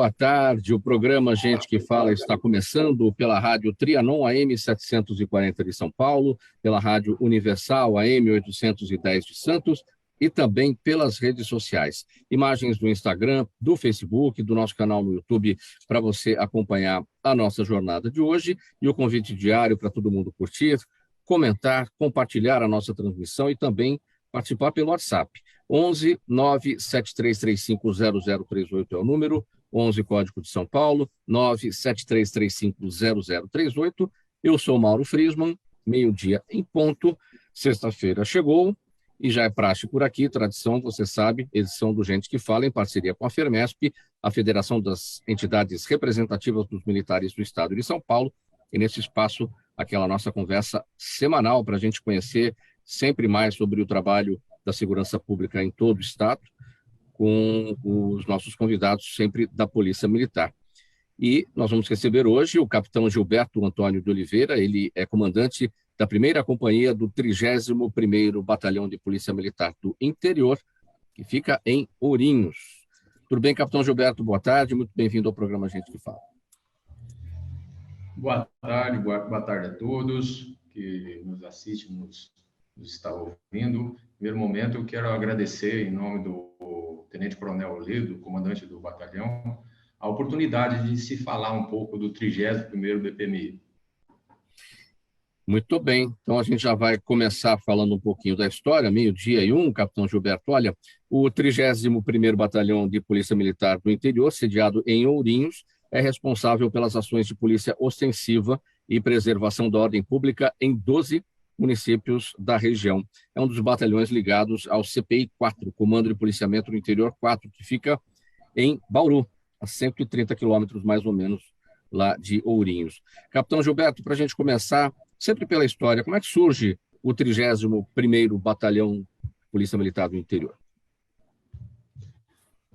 boa tarde. O programa Gente que Fala está começando pela Rádio Trianon AM 740 de São Paulo, pela Rádio Universal AM 810 de Santos e também pelas redes sociais. Imagens do Instagram, do Facebook, do nosso canal no YouTube para você acompanhar a nossa jornada de hoje e o convite diário para todo mundo curtir, comentar, compartilhar a nossa transmissão e também participar pelo WhatsApp. 11 97335 0038 é o número, 11 código de São Paulo, 97335 0038. Eu sou Mauro Friesman, meio-dia em ponto, sexta-feira chegou e já é praxe por aqui, tradição, você sabe, edição do Gente que Fala em parceria com a Fermesp, a Federação das Entidades Representativas dos Militares do Estado de São Paulo, e nesse espaço, aquela nossa conversa semanal para a gente conhecer sempre mais sobre o trabalho da segurança pública em todo o Estado, com os nossos convidados sempre da Polícia Militar. E nós vamos receber hoje o capitão Gilberto Antônio de Oliveira, ele é comandante da primeira companhia do 31º Batalhão de Polícia Militar do Interior, que fica em Ourinhos. Tudo bem, capitão Gilberto? Boa tarde, muito bem-vindo ao programa Gente que Fala. Boa tarde a todos que nos assistem, nos está ouvindo. No primeiro momento, eu quero agradecer, em nome do Tenente Coronel Oledo, comandante do batalhão, a oportunidade de se falar um pouco do 31º BPMI. Muito bem, então a gente já vai começar falando um pouquinho da história, meio-dia e capitão Gilberto. Olha, o 31º Batalhão de Polícia Militar do Interior, sediado em Ourinhos, é responsável pelas ações de polícia ostensiva e preservação da ordem pública em 12 municípios da região. É um dos batalhões ligados ao CPI 4, Comando de Policiamento do Interior 4, que fica em Bauru, a 130 quilômetros mais ou menos lá de Ourinhos. Capitão Gilberto, para a gente começar, sempre pela história, como é que surge o 31º Batalhão Polícia Militar do Interior?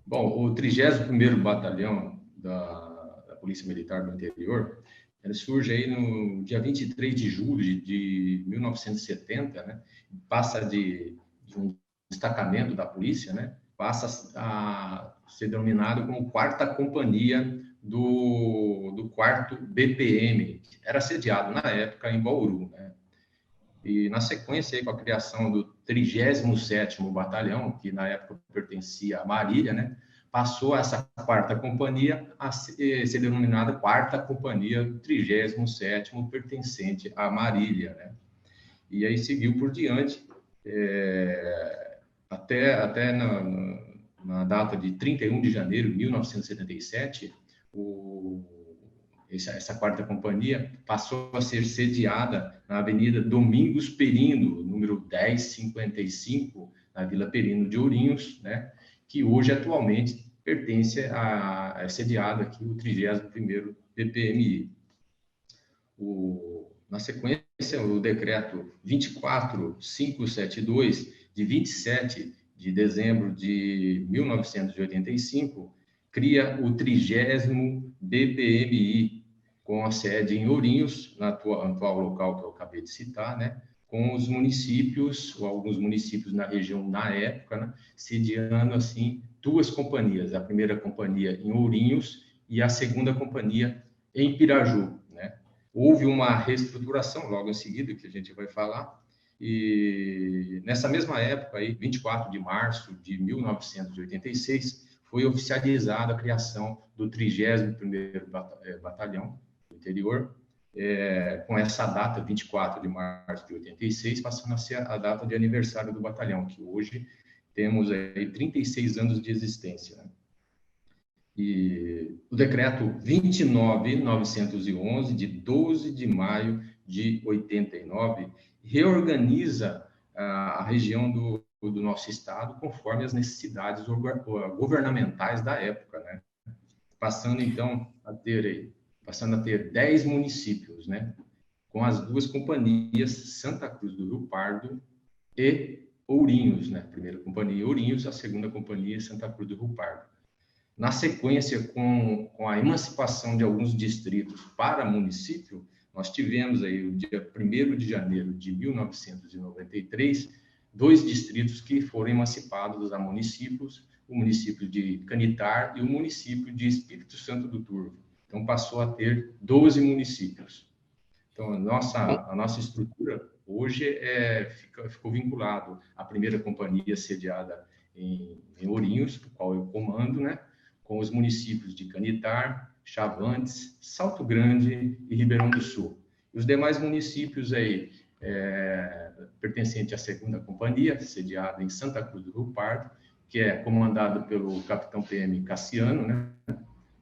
Bom, o 31º Batalhão da Polícia Militar do Interior, ele surge aí no dia 23 de julho de 1970, né? Passa de um destacamento da polícia, né? Passa a ser denominado como 4ª Companhia do 4º BPM, que era sediado na época em Bauru, né? E na sequência aí, com a criação do 37º Batalhão, que na época pertencia à Marília, né? Passou essa 4ª Companhia a ser denominada 4ª Companhia do 37º, pertencente à Marília, né? E aí seguiu por diante, até na data de 31 de janeiro de 1977, essa 4ª Companhia passou a ser sediada na Avenida Domingos Perino, número 1055, na Vila Perino de Ourinhos, né? Que hoje, atualmente, pertence é sediado aqui o 31º BPMI. Na sequência, o decreto 24572, de 27 de dezembro de 1985, cria o 30º BPMI, com a sede em Ourinhos, no atual local que eu acabei de citar, né? Com os municípios, ou alguns municípios na região na época, né, sediando, assim, 2 companhias. A primeira companhia em Ourinhos e a 2ª companhia em Piraju, né? Houve uma reestruturação logo em seguida, que a gente vai falar, e nessa mesma época, aí, 24 de março de 1986, foi oficializada a criação do 31º Batalhão do Interior, com essa data, 24 de março de 86, passando a ser a data de aniversário do batalhão, que hoje temos aí 36 anos de existência, né? E o decreto 29.911, de 12 de maio de 89, reorganiza a região do nosso estado conforme as necessidades governamentais da época, né? Passando, então, a ter 10 municípios, né? Com as 2 companhias, Santa Cruz do Rio Pardo e Ourinhos, né? A primeira companhia Ourinhos, a 2ª companhia Santa Cruz do Rio Pardo. Na sequência, com a emancipação de alguns distritos para município, nós tivemos aí, o dia 1º de janeiro de 1993, 2 distritos que foram emancipados a municípios, o município de Canitar e o município de Espírito Santo do Turvo. Então, passou a ter 12 municípios. Então, a nossa estrutura hoje ficou vinculado à primeira companhia sediada em Ourinhos, do qual eu comando, né, com os municípios de Canitar, Chavantes, Salto Grande e Ribeirão do Sul. E os demais municípios aí, pertencentes à segunda companhia, sediada em Santa Cruz do Rio Pardo, que é comandado pelo capitão PM Cassiano, né?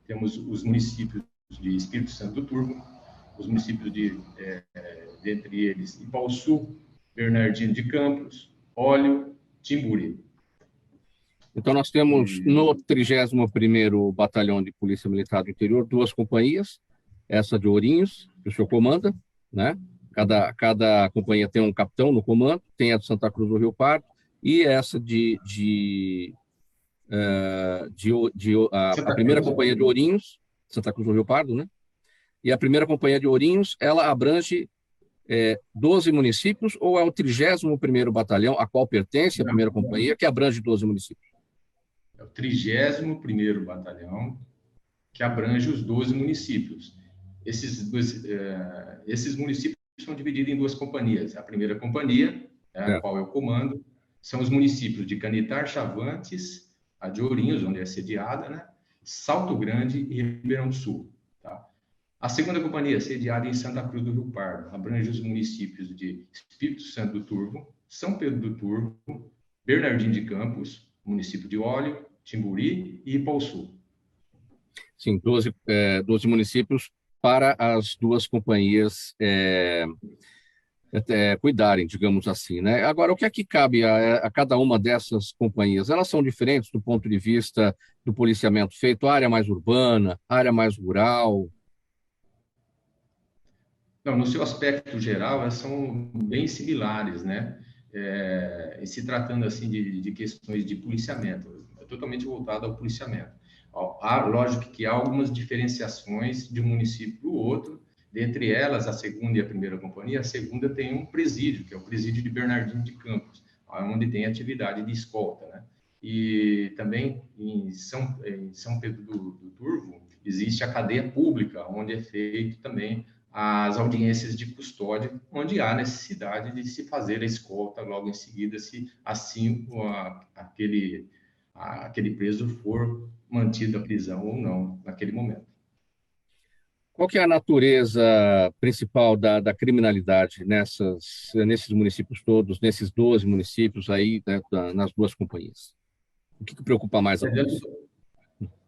Temos os municípios de Espírito Santo do Turvo, os municípios dentre eles, Ipaussu, Bernardino de Campos, Óleo, Timburi. Então, nós temos no 31º Batalhão de Polícia Militar do Interior 2 companhias, essa de Ourinhos, que o senhor comanda, né? Cada companhia tem um capitão no comando, tem a de Santa Cruz do Rio Pardo, e essa a primeira companhia de Ourinhos, Santa Cruz do Rio Pardo, né? E a primeira companhia de Ourinhos, ela abrange 12 municípios, ou é o 31º Batalhão, a qual pertence a primeira companhia, que abrange 12 municípios? É o 31º Batalhão, que abrange os 12 municípios. Esses municípios são divididos em 2 companhias. A primeira companhia, a qual eu comando, são os municípios de Canitar, Chavantes, a de Ourinhos, onde é sediada, né? Salto Grande e Ribeirão do Sul. Tá? A segunda companhia, sediada em Santa Cruz do Rio Pardo, abrange os municípios de Espírito Santo do Turvo, São Pedro do Turvo, Bernardino de Campos, município de Óleo, Timburi e Ipaussu. Sim, 12 municípios para as 2 companhias cuidarem, digamos assim, né? Agora, o que é que cabe a cada uma dessas companhias? Elas são diferentes do ponto de vista do policiamento feito, área mais urbana, área mais rural? Não, no seu aspecto geral, elas são bem similares, né? E se tratando assim de questões de policiamento, é totalmente voltado ao policiamento. Lógico que há algumas diferenciações de um município para o outro, dentre elas a segunda e a primeira companhia. A segunda tem um presídio, que é o presídio de Bernardino de Campos, onde tem atividade de escolta, né? E também em São Pedro do Turvo existe a cadeia pública, onde é feito também as audiências de custódia, onde há necessidade de se fazer a escolta logo em seguida, se assim aquele preso for mantido à prisão ou não naquele momento. Qual que é a natureza principal da criminalidade nesses municípios todos, nesses 12 municípios aí, né, nas 2 companhias? O que preocupa mais a todos?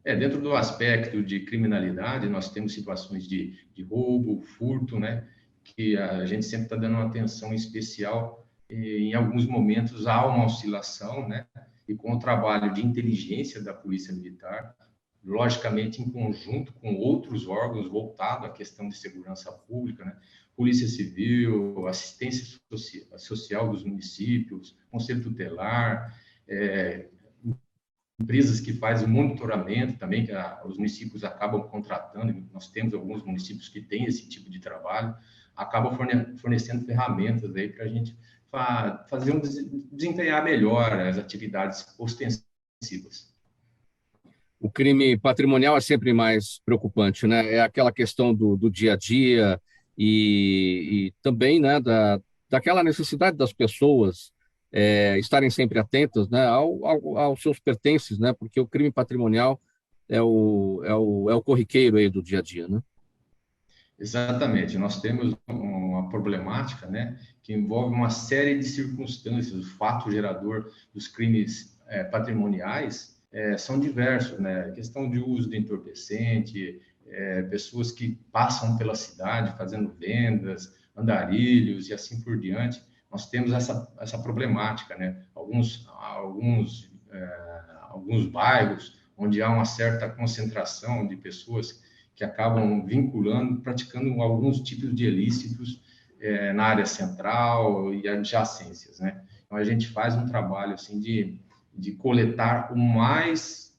Dentro do aspecto de criminalidade, nós temos situações de roubo, furto, né, que a gente sempre está dando uma atenção especial. Em alguns momentos há uma oscilação, né, e com o trabalho de inteligência da Polícia Militar, logicamente em conjunto com outros órgãos voltados à questão de segurança pública, né, Polícia Civil, assistência social dos municípios, Conselho Tutelar, empresas que fazem monitoramento também, que os municípios acabam contratando. Nós temos alguns municípios que têm esse tipo de trabalho, acabam fornecendo ferramentas aí para a gente desempenhar melhor as atividades ostensivas. O crime patrimonial é sempre mais preocupante, né? É aquela questão do dia a dia e também, né, daquela necessidade das pessoas estarem sempre atentas, né, aos seus pertences, né? Porque o crime patrimonial é o corriqueiro aí do dia a dia, né? Exatamente. Nós temos uma problemática, né, que envolve uma série de circunstâncias. O fato gerador dos crimes patrimoniais são diversos, né? A questão de uso de entorpecente, pessoas que passam pela cidade fazendo vendas, andarilhos e assim por diante. Nós temos essa problemática, né? Alguns bairros onde há uma certa concentração de pessoas que acabam praticando alguns tipos de ilícitos na área central e adjacências, né? Então, a gente faz um trabalho assim de coletar o mais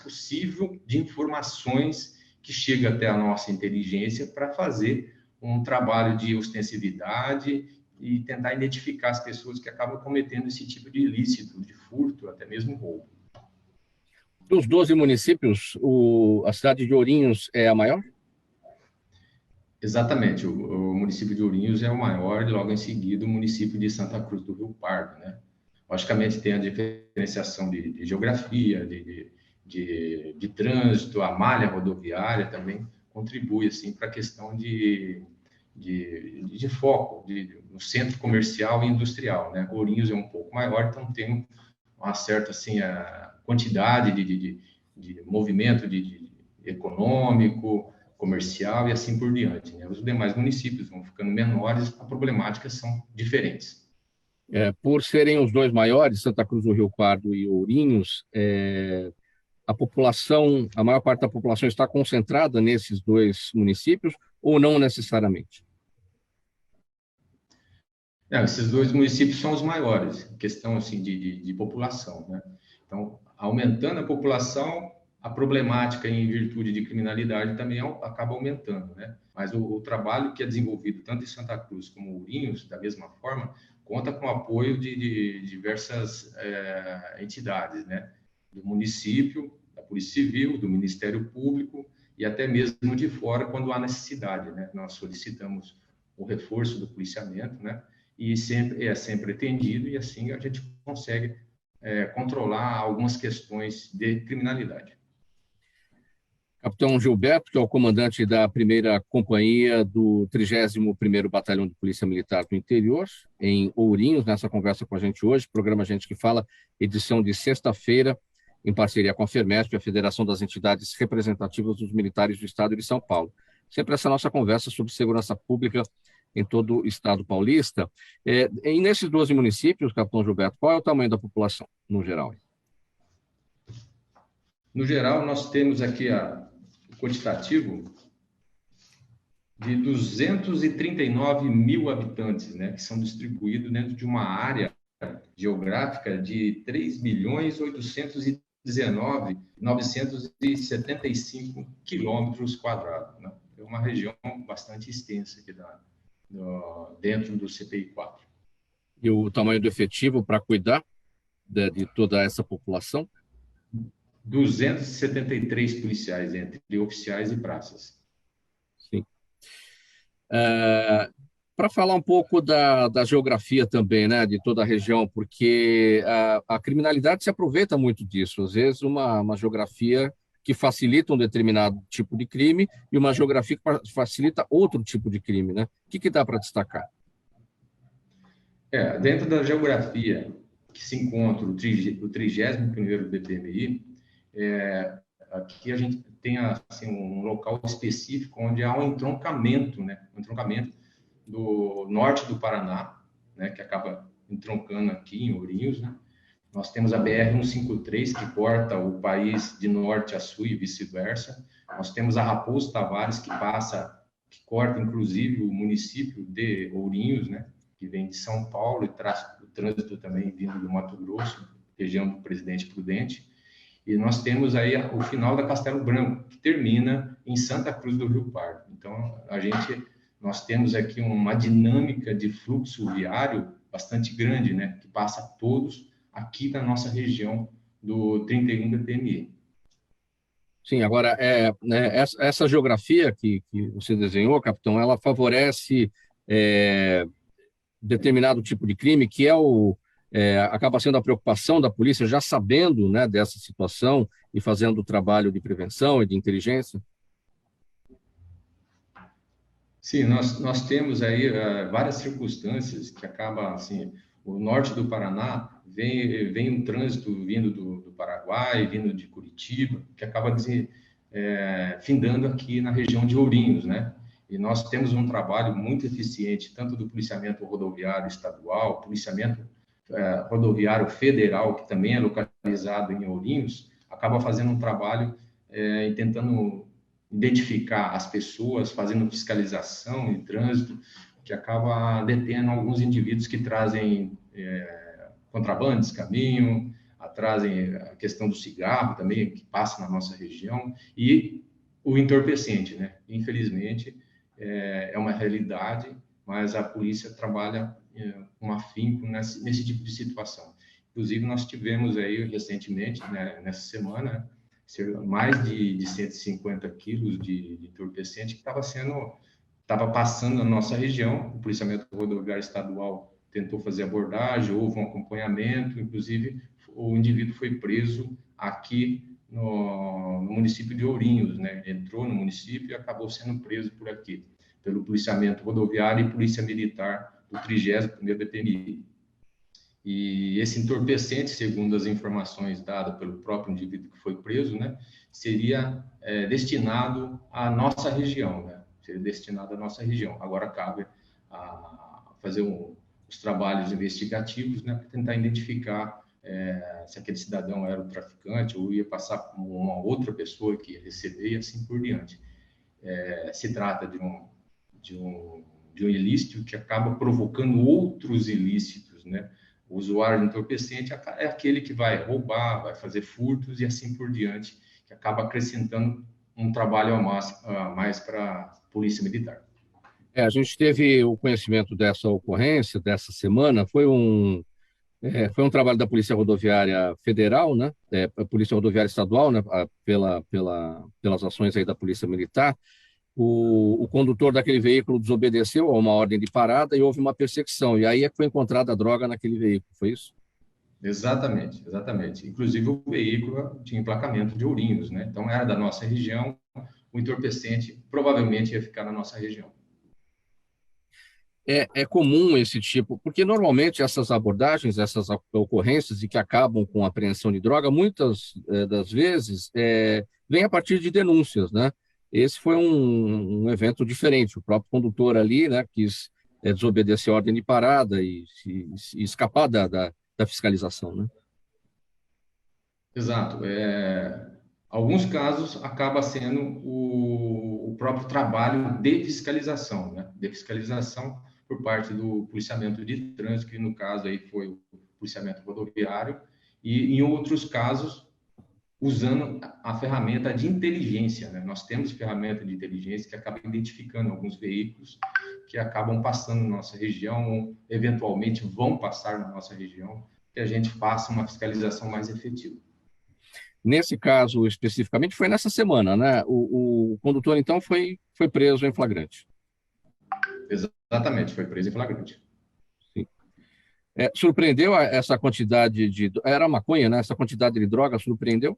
possível de informações que chega até a nossa inteligência para fazer um trabalho de ostensividade e tentar identificar as pessoas que acabam cometendo esse tipo de ilícito, de furto, até mesmo roubo. Dos 12 municípios, a cidade de Ourinhos é a maior? Exatamente, o município de Ourinhos é o maior e logo em seguida o município de Santa Cruz do Rio Pardo, né? Logicamente tem a diferenciação de geografia, de trânsito, a malha rodoviária também contribui assim para a questão de foco, no centro comercial e industrial, né? Ourinhos é um pouco maior, então tem uma certa assim a quantidade de movimento econômico, comercial e assim por diante, né? Os demais municípios vão ficando menores, as problemáticas são diferentes. Por serem os dois maiores, Santa Cruz do Rio Pardo e Ourinhos, a população, a maior parte da população está concentrada nesses dois municípios ou não necessariamente? Esses dois municípios são os maiores, questão assim de população, né? Então, aumentando a população, a problemática em virtude de criminalidade também acaba aumentando, né? Mas o trabalho que é desenvolvido tanto em Santa Cruz como Ourinhos, da mesma forma, conta com o apoio de diversas entidades, né? Do município, da Polícia Civil, do Ministério Público e até mesmo de fora quando há necessidade, né? Nós solicitamos o reforço do policiamento, né? E sempre atendido, e assim a gente consegue controlar algumas questões de criminalidade. Capitão Gilberto, que é o comandante da primeira companhia do 31º Batalhão de Polícia Militar do Interior, em Ourinhos, nessa conversa com a gente hoje, programa Gente que Fala, edição de sexta-feira, em parceria com a FERMESP, a Federação das Entidades Representativas dos Militares do Estado de São Paulo. Sempre essa nossa conversa sobre segurança pública em todo o estado paulista. E nesses 12 municípios, capitão Gilberto, qual é o tamanho da população, no geral? No geral, nós temos aqui o quantitativo de 239 mil habitantes, né, que são distribuídos dentro de uma área geográfica de 3.819.975 quilômetros quadrados, né? É uma região bastante extensa aqui dentro do CPI-4. E o tamanho do efetivo para cuidar de toda essa população? 273 policiais, entre oficiais e praças. Sim. Para falar um pouco da geografia também, né, de toda a região, porque a criminalidade se aproveita muito disso. Às vezes, uma geografia que facilita um determinado tipo de crime e uma geografia que facilita outro tipo de crime, né? O que dá para destacar? Dentro da geografia que se encontra o 31º BPMI, aqui a gente tem assim, um local específico onde há um entroncamento, né? Um entroncamento do norte do Paraná, né? Que acaba entroncando aqui em Ourinhos, né? Nós temos a BR-153, que corta o país de norte a sul e vice-versa. Nós temos a Raposo Tavares, que corta, inclusive, o município de Ourinhos, né? Que vem de São Paulo e traz o trânsito também vindo do Mato Grosso, região do Presidente Prudente. E nós temos aí o final da Castelo Branco, que termina em Santa Cruz do Rio Pardo. Então, nós temos aqui uma dinâmica de fluxo viário bastante grande, né? Que passa todos aqui na nossa região do 31 BPMI. Sim, agora, né, essa geografia que você desenhou, capitão, ela favorece determinado tipo de crime, que acaba sendo a preocupação da polícia, já sabendo, né, dessa situação e fazendo o trabalho de prevenção e de inteligência? Sim, nós temos aí várias circunstâncias que acabam, assim, o norte do Paraná vem um trânsito vindo do Paraguai, vindo de Curitiba, que acaba findando aqui na região de Ourinhos, né? E nós temos um trabalho muito eficiente, tanto do policiamento rodoviário estadual, policiamento rodoviário federal, que também é localizado em Ourinhos, acaba fazendo um trabalho tentando identificar as pessoas, fazendo fiscalização em trânsito, que acaba detendo alguns indivíduos que trazem contrabando desse caminho, trazem a questão do cigarro também, que passa na nossa região, e o entorpecente, né? Infelizmente, é uma realidade, mas a polícia trabalha com afinco nesse tipo de situação. Inclusive, nós tivemos aí recentemente, né, nessa semana, mais de 150 quilos de entorpecente que estava passando na nossa região. O policiamento rodoviário estadual tentou fazer abordagem, houve um acompanhamento, inclusive o indivíduo foi preso aqui no município de Ourinhos, né? Entrou no município e acabou sendo preso por aqui, pelo policiamento rodoviário e polícia militar do 30º BPMI. E esse entorpecente, segundo as informações dadas pelo próprio indivíduo que foi preso, né, seria destinado à nossa região, né? Seria destinado à nossa região. Agora cabe a fazer os trabalhos investigativos, né, para tentar identificar se aquele cidadão era o traficante ou ia passar por uma outra pessoa que ia receber e assim por diante. Se trata de um ilícito que acaba provocando outros ilícitos, né? O usuário de entorpecente é aquele que vai roubar, vai fazer furtos e assim por diante, que acaba acrescentando um trabalho a mais para a Polícia Militar. A gente teve o conhecimento dessa ocorrência, dessa semana, foi um trabalho da Polícia Rodoviária Federal, né? A Polícia Rodoviária Estadual, né? Pelas ações aí da Polícia Militar. O condutor daquele veículo desobedeceu a uma ordem de parada e houve uma perseguição. E aí é que foi encontrada a droga naquele veículo, foi isso? Exatamente, exatamente. Inclusive o veículo tinha emplacamento de Ourinhos, né? Então era da nossa região, o entorpecente provavelmente ia ficar na nossa região. É comum esse tipo, porque normalmente essas abordagens, essas ocorrências e que acabam com apreensão de droga, muitas das vezes vêm a partir de denúncias, né? Esse foi um evento diferente. O próprio condutor ali, né, quis desobedecer a ordem de parada e escapar da fiscalização, né? Exato. Alguns casos acaba sendo o próprio trabalho de fiscalização, né? De fiscalização por parte do policiamento de trânsito, que no caso aí foi o policiamento rodoviário, e em outros casos usando a ferramenta de inteligência, né? Nós temos ferramenta de inteligência que acaba identificando alguns veículos que acabam passando na nossa região, ou eventualmente vão passar na nossa região, que a gente faça uma fiscalização mais efetiva. Nesse caso especificamente, foi nessa semana, né? O condutor, então, foi preso em flagrante. Exatamente, foi preso em flagrante. Sim. Surpreendeu essa quantidade de... Era maconha, né? Essa quantidade de droga surpreendeu?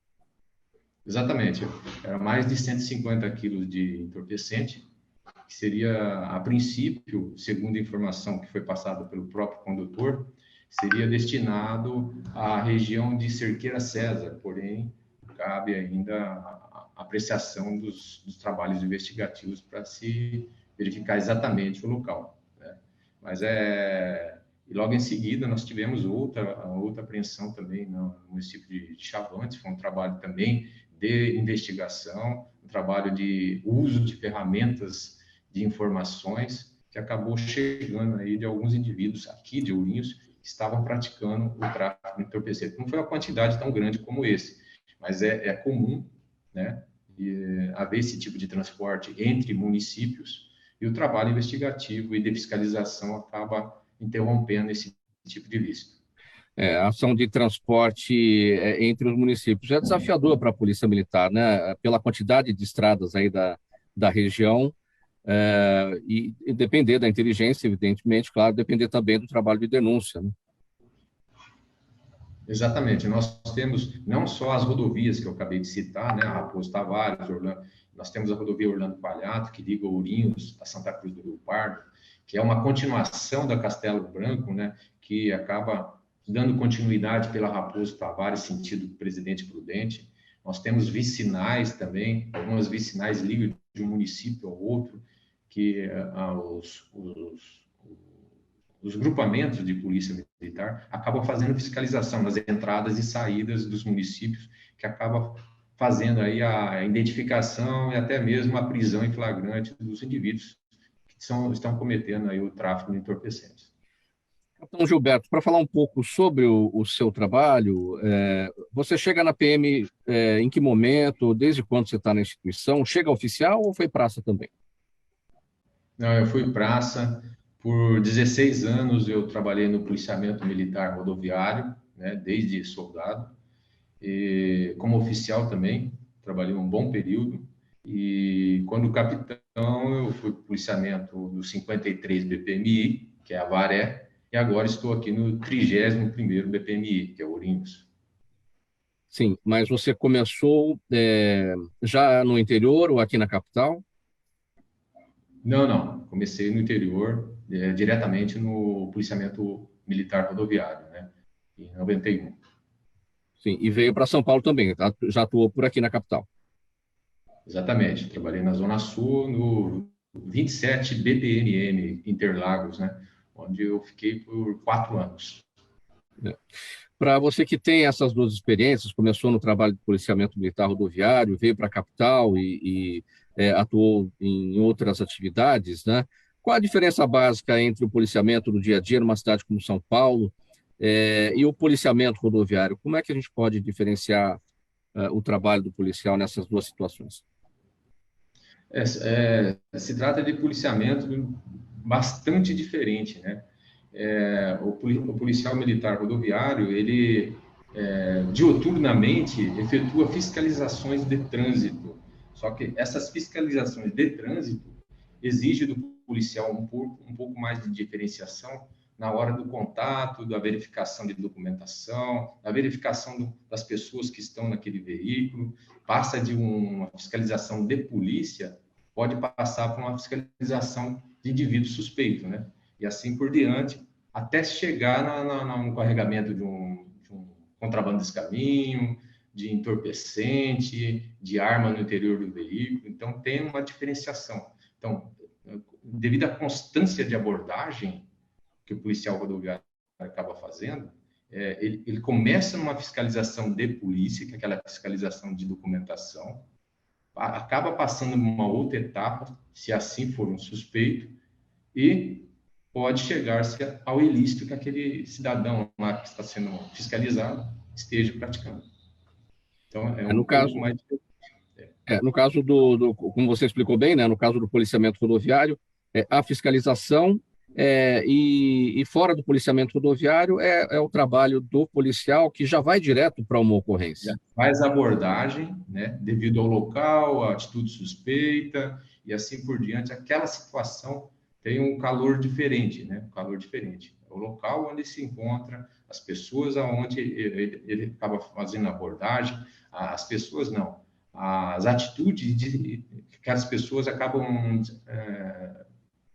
Exatamente. Era mais de 150 quilos de entorpecente, que seria, a princípio, segundo a informação que foi passada pelo próprio condutor, seria destinado à região de Cerqueira César, porém, cabe ainda a apreciação dos trabalhos investigativos para se verificar exatamente o local, né? Mas e logo em seguida nós tivemos outra apreensão também no município de Chavantes, foi um trabalho também de investigação, um trabalho de uso de ferramentas de informações que acabou chegando aí de alguns indivíduos aqui de Ourinhos que estavam praticando o tráfico de entorpecente. Não foi uma quantidade tão grande como esse, mas é comum, né, haver esse tipo de transporte entre municípios e o trabalho investigativo e de fiscalização acaba interrompendo esse tipo de ilícito. A ação de transporte entre os municípios é desafiador para a Polícia Militar, né? Pela quantidade de estradas aí da região, e depender da inteligência, evidentemente, claro, depender também do trabalho de denúncia, né? Exatamente. Nós temos não só as rodovias que eu acabei de citar, né? A Raposo Tavares, Orlando, nós temos a rodovia Orlando Palhato, que liga Ourinhos a Santa Cruz do Rio Pardo, que é uma continuação da Castelo Branco, né? Que acaba dando continuidade pela Raposo Tavares, sentido Presidente Prudente. Nós temos vicinais também, algumas vicinais ligam de um município ao outro, que os grupamentos de polícia militar acabam fazendo fiscalização nas entradas e saídas dos municípios, que acaba fazendo aí a identificação e até mesmo a prisão em flagrante dos indivíduos que estão cometendo aí o tráfico de entorpecentes. Então, Gilberto, para falar um pouco sobre o seu trabalho, você chega na PM em que momento, desde quando você está na instituição? Chega oficial ou foi praça também? Não, eu fui praça. Por 16 anos eu trabalhei no policiamento militar rodoviário, né, desde soldado, e como oficial também. trabalhei um bom período. E quando capitão, eu fui para o policiamento do 53 BPMI, que é a Avaré, e agora estou aqui no 31º BPMI, que é Ourinhos. Sim, mas você começou já no interior ou aqui na capital? Não. Comecei no interior, diretamente no policiamento militar rodoviário, né? Em 91. Sim, e veio para São Paulo também, tá? Já atuou por aqui na capital. Exatamente. Trabalhei na Zona Sul, no 27 BPMM Interlagos, né? Onde eu fiquei por 4 anos. Para você que tem essas duas experiências, começou no trabalho de policiamento militar rodoviário, veio para a capital e atuou em outras atividades, né? Qual a diferença básica entre o policiamento do dia a dia numa cidade como São Paulo, e o policiamento rodoviário? Como é que a gente pode diferenciar o trabalho do policial nessas duas situações? Se trata de policiamento bastante diferente, né? O policial militar rodoviário, ele diuturnamente efetua fiscalizações de trânsito. Só que essas fiscalizações de trânsito exigem do policial um pouco mais de diferenciação na hora do contato, da verificação de documentação, da verificação das pessoas que estão naquele veículo. Passa de uma fiscalização de polícia, pode passar por uma fiscalização de indivíduo suspeito, né? E assim por diante, até chegar no carregamento de um contrabando desse caminho, de entorpecente, de arma no interior do veículo. Então, tem uma diferenciação. Então, devido à constância de abordagem que o policial rodoviário acaba fazendo, ele começa numa fiscalização de polícia, que é aquela fiscalização de documentação, acaba passando numa outra etapa, se assim for um suspeito, e pode chegar-se ao ilícito que aquele cidadão lá que está sendo fiscalizado esteja praticando. Então, é um No caso, pouco mais... no caso como você explicou bem, né, no caso do policiamento rodoviário, a fiscalização e fora do policiamento rodoviário é o trabalho do policial que já vai direto para uma ocorrência. Faz abordagem, né, devido ao local, à atitude suspeita e assim por diante. Aquela situação tem um calor diferente, né? Um calor diferente. É o local onde se encontra, as pessoas aonde ele acaba fazendo a abordagem, as pessoas não. As atitudes que as pessoas acabam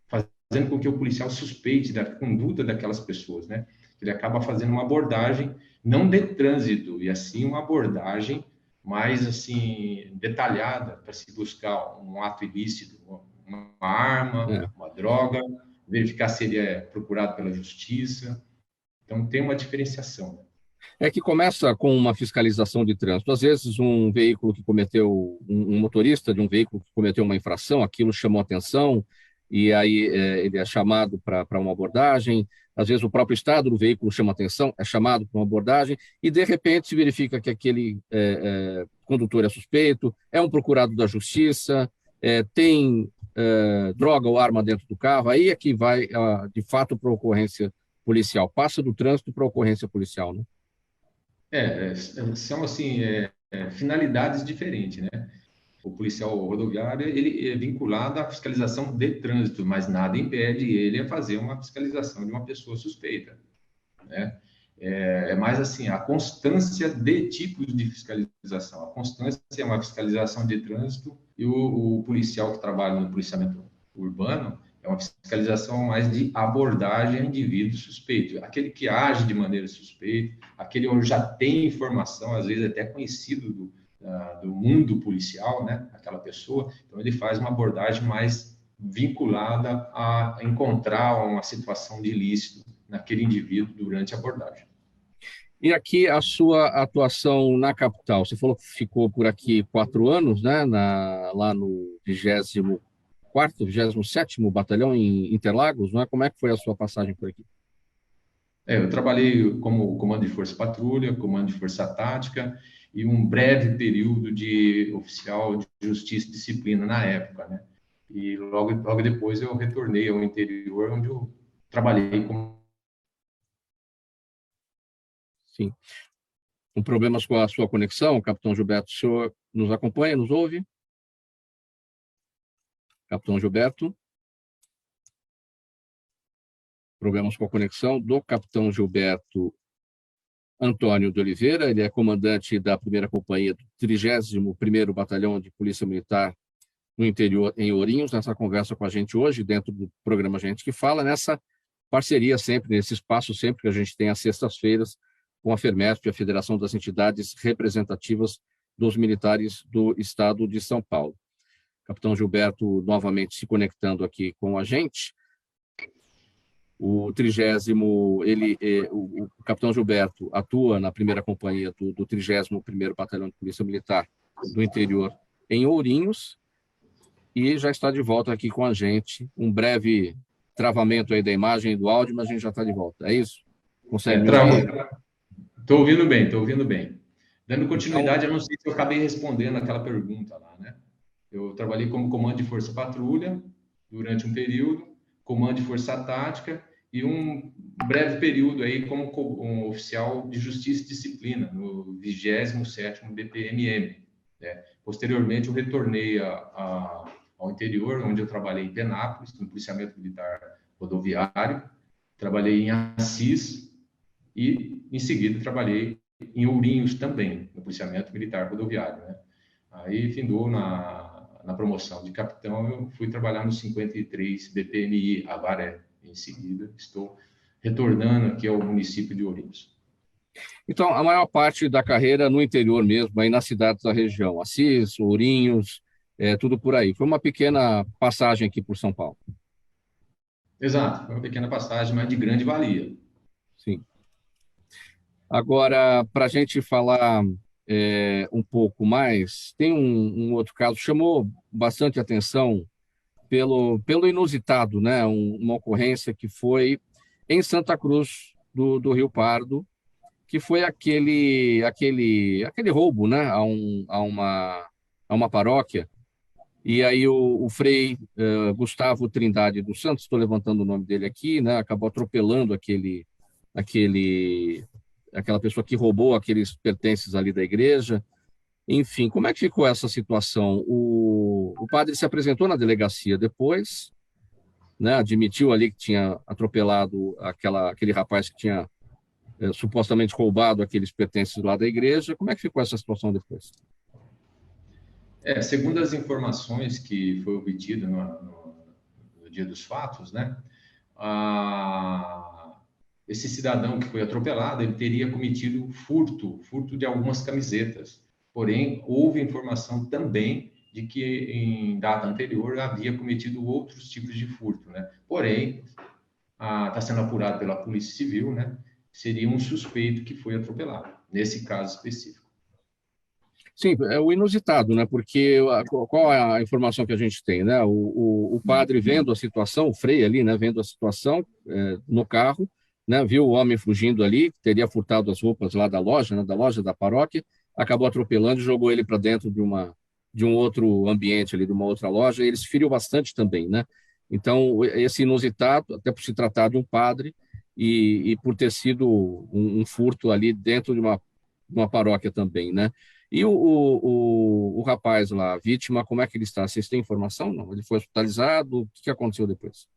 fazendo com que o policial suspeite da conduta daquelas pessoas, né? Ele acaba fazendo uma abordagem não de trânsito, e assim uma abordagem mais assim detalhada para se buscar um ato ilícito, uma arma, uma droga, verificar se ele é procurado pela justiça. Então tem uma diferenciação, né? É que começa com uma fiscalização de trânsito. Às vezes, um motorista de um veículo que cometeu uma infração, aquilo chamou atenção, e aí ele é chamado para uma abordagem. Às vezes, o próprio estado do veículo chama atenção, é chamado para uma abordagem, e de repente se verifica que aquele condutor é suspeito, é um procurado da justiça, tem droga ou arma dentro do carro, aí é que vai, de fato, para a ocorrência policial. Passa do trânsito para a ocorrência policial, né? São assim finalidades diferentes, né? O policial rodoviário ele é vinculado à fiscalização de trânsito, mas nada impede ele a fazer uma fiscalização de uma pessoa suspeita, né? É mais assim a constância de tipos de fiscalização. A constância é uma fiscalização de trânsito e o policial que trabalha no policiamento urbano é uma fiscalização mais de abordagem a indivíduo suspeito, aquele que age de maneira suspeita, aquele onde já tem informação, às vezes até conhecido do mundo policial, né? Aquela pessoa. Então, ele faz uma abordagem mais vinculada a encontrar uma situação de ilícito naquele indivíduo durante a abordagem. E aqui a sua atuação na capital, você falou que ficou por aqui 4 anos, né? Lá no 24º, 27º Batalhão em Interlagos, não é? Como é que foi a sua passagem por aqui? Eu trabalhei como comando de força patrulha, comando de força tática e um breve período de oficial de justiça e disciplina na época, né? E logo depois eu retornei ao interior, onde eu trabalhei como... Sim. Com problemas com a sua conexão, capitão Gilberto, o senhor nos acompanha, nos ouve? Capitão Gilberto. Problemas com a conexão do Capitão Gilberto Antônio de Oliveira. Ele é comandante da primeira companhia do 31º Batalhão de Polícia Militar no interior, em Ourinhos, nessa conversa com a gente hoje, dentro do programa Gente que Fala, nessa parceria sempre, nesse espaço sempre que a gente tem às sextas-feiras com a FERMESP, a Federação das Entidades Representativas dos Militares do Estado de São Paulo. Capitão Gilberto novamente se conectando aqui com a gente. O Capitão Gilberto atua na primeira companhia do 31º Batalhão de Polícia Militar do interior em Ourinhos e já está de volta aqui com a gente. Um breve travamento aí da imagem e do áudio, mas a gente já está de volta. É isso? Consegue me ouvir? Estou ouvindo bem, estou ouvindo bem. Dando continuidade, eu não sei se eu acabei respondendo aquela pergunta lá, né? Eu trabalhei como comando de força patrulha durante um período, comando de força tática e um breve período aí como um oficial de justiça e disciplina no 27º BPMM. Né? Posteriormente, eu retornei ao interior, onde eu trabalhei em Penápolis, no policiamento militar rodoviário, trabalhei em Assis e, em seguida, trabalhei em Ourinhos também, no policiamento militar rodoviário. Né? Aí, findou na promoção de capitão, eu fui trabalhar no 53 BPMI, Avaré. Em seguida, estou retornando aqui ao município de Ourinhos. Então, a maior parte da carreira no interior mesmo, aí nas cidades da região, Assis, Ourinhos, tudo por aí. Foi uma pequena passagem aqui por São Paulo. Exato, foi uma pequena passagem, mas de grande valia. Sim. Agora, para a gente falar um pouco mais, tem um outro caso, chamou bastante atenção pelo inusitado, né? Uma ocorrência que foi em Santa Cruz do Rio Pardo, que foi aquele roubo, né? A uma paróquia. E aí o Frei Gustavo Trindade dos Santos, estou levantando o nome dele aqui, né? Acabou atropelando aquela pessoa que roubou aqueles pertences ali da igreja. Enfim, como é que ficou essa situação? O padre se apresentou na delegacia depois, né, admitiu ali que tinha atropelado aquele rapaz que tinha supostamente roubado aqueles pertences lá da igreja. Como é que ficou essa situação depois? Segundo as informações que foi obtido no dia dos fatos, né, esse cidadão que foi atropelado, ele teria cometido furto de algumas camisetas. Porém, houve informação também de que, em data anterior, havia cometido outros tipos de furto, né? Porém, está sendo apurado pela Polícia Civil, né? Seria um suspeito que foi atropelado, nesse caso específico. Sim, é o inusitado, né? Porque qual é a informação que a gente tem, né? O padre vendo a situação, o Frei ali, né? Vendo a situação no carro, né? Viu o homem fugindo ali, teria furtado as roupas lá da loja, né? Da loja da paróquia, acabou atropelando e jogou ele para dentro de um outro ambiente ali, de uma outra loja, e ele se feriu bastante também, né? Então, esse inusitado, até por se tratar de um padre e por ter sido um furto ali dentro de uma paróquia também, né? E o rapaz lá, a vítima, como é que ele está? Vocês têm informação? Não? Ele foi hospitalizado? O que aconteceu depois?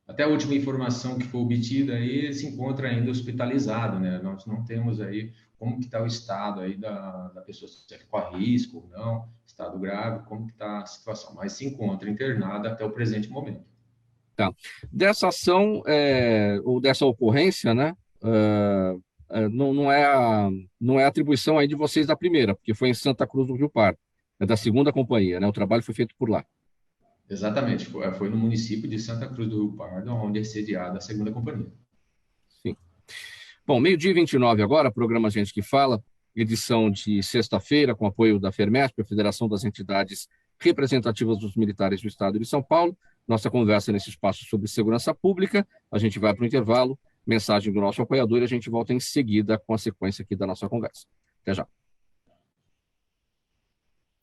Até a última informação que foi obtida aí, ele se encontra ainda hospitalizado, né? Nós não temos aí como que está o estado aí da pessoa, se ele corre risco ou não, estado grave, como que está a situação. Mas se encontra internada até o presente momento. Tá. Dessa ação, ou dessa ocorrência, né? Não é atribuição aí de vocês da primeira, porque foi em Santa Cruz do Rio Pardo, é da segunda companhia, né? O trabalho foi feito por lá. Exatamente, foi no município de Santa Cruz do Rio Pardo, onde é sediada a segunda companhia. Sim. Bom, 12h29 agora, programa Gente que Fala, edição de sexta-feira, com apoio da FERMESP, a Federação das Entidades Representativas dos Militares do Estado de São Paulo. Nossa conversa nesse espaço sobre segurança pública. A gente vai para o intervalo, mensagem do nosso apoiador e a gente volta em seguida com a sequência aqui da nossa conversa. Até já.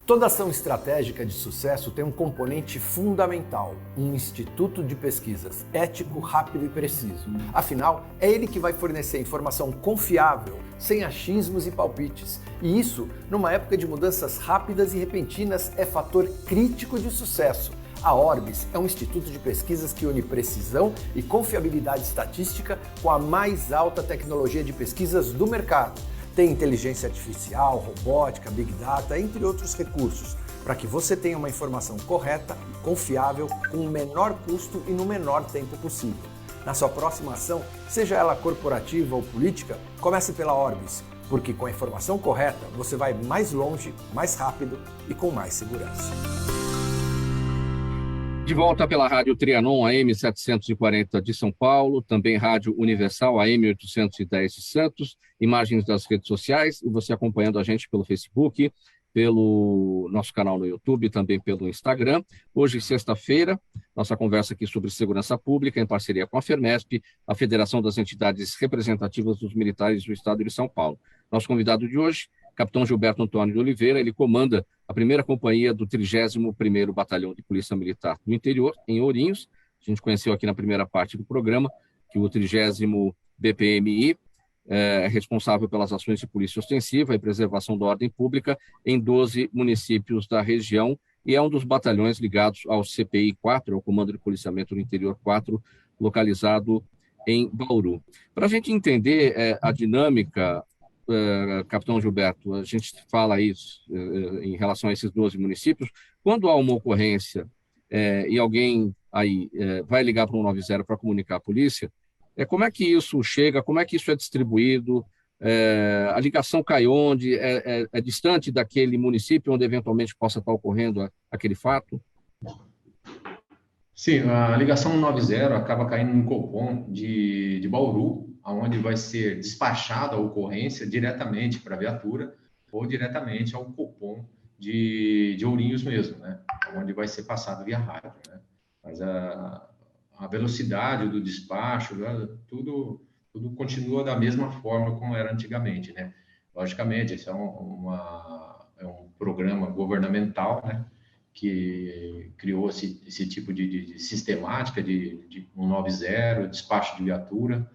Toda ação estratégica de sucesso tem um componente fundamental, um instituto de pesquisas ético, rápido e preciso. Afinal, é ele que vai fornecer informação confiável, sem achismos e palpites. E isso, numa época de mudanças rápidas e repentinas, é fator crítico de sucesso. A Orbis é um instituto de pesquisas que une precisão e confiabilidade estatística com a mais alta tecnologia de pesquisas do mercado. Tem inteligência artificial, robótica, big data, entre outros recursos, para que você tenha uma informação correta, confiável, com o menor custo e no menor tempo possível. Na sua próxima ação, seja ela corporativa ou política, comece pela Orbis, porque com a informação correta você vai mais longe, mais rápido e com mais segurança. De volta pela Rádio Trianon AM 740 de São Paulo, também Rádio Universal AM 810 de Santos, imagens das redes sociais e você acompanhando a gente pelo Facebook, pelo nosso canal no YouTube, também pelo Instagram. Hoje, sexta-feira, nossa conversa aqui sobre segurança pública em parceria com a FERMESP, a Federação das Entidades Representativas dos Militares do Estado de São Paulo. Nosso convidado de hoje, Capitão Gilberto Antônio de Oliveira, ele comanda a primeira companhia do 31º Batalhão de Polícia Militar do Interior, em Ourinhos. A gente conheceu aqui na primeira parte do programa que o 30º BPMI é responsável pelas ações de polícia ostensiva e preservação da ordem pública em 12 municípios da região e é um dos batalhões ligados ao CPI 4, ao Comando de Policiamento do Interior 4, localizado em Bauru. Para a gente entender a dinâmica, Capitão Gilberto, a gente fala isso em relação a esses 12 municípios, quando há uma ocorrência e alguém aí vai ligar para o 190 para comunicar à polícia, como é que isso chega, como é que isso é distribuído, a ligação cai onde, é distante daquele município onde eventualmente possa estar ocorrendo aquele fato? Sim, a ligação 190 acaba caindo no Copom de Bauru, onde vai ser despachada a ocorrência diretamente para a viatura ou diretamente ao Copom de Ourinhos mesmo, né? Onde vai ser passado via rádio, né? Mas a velocidade do despacho, né? tudo continua da mesma forma como era antigamente, né? Logicamente, esse é um programa governamental, né? Que criou esse tipo de sistemática de 190, despacho de viatura,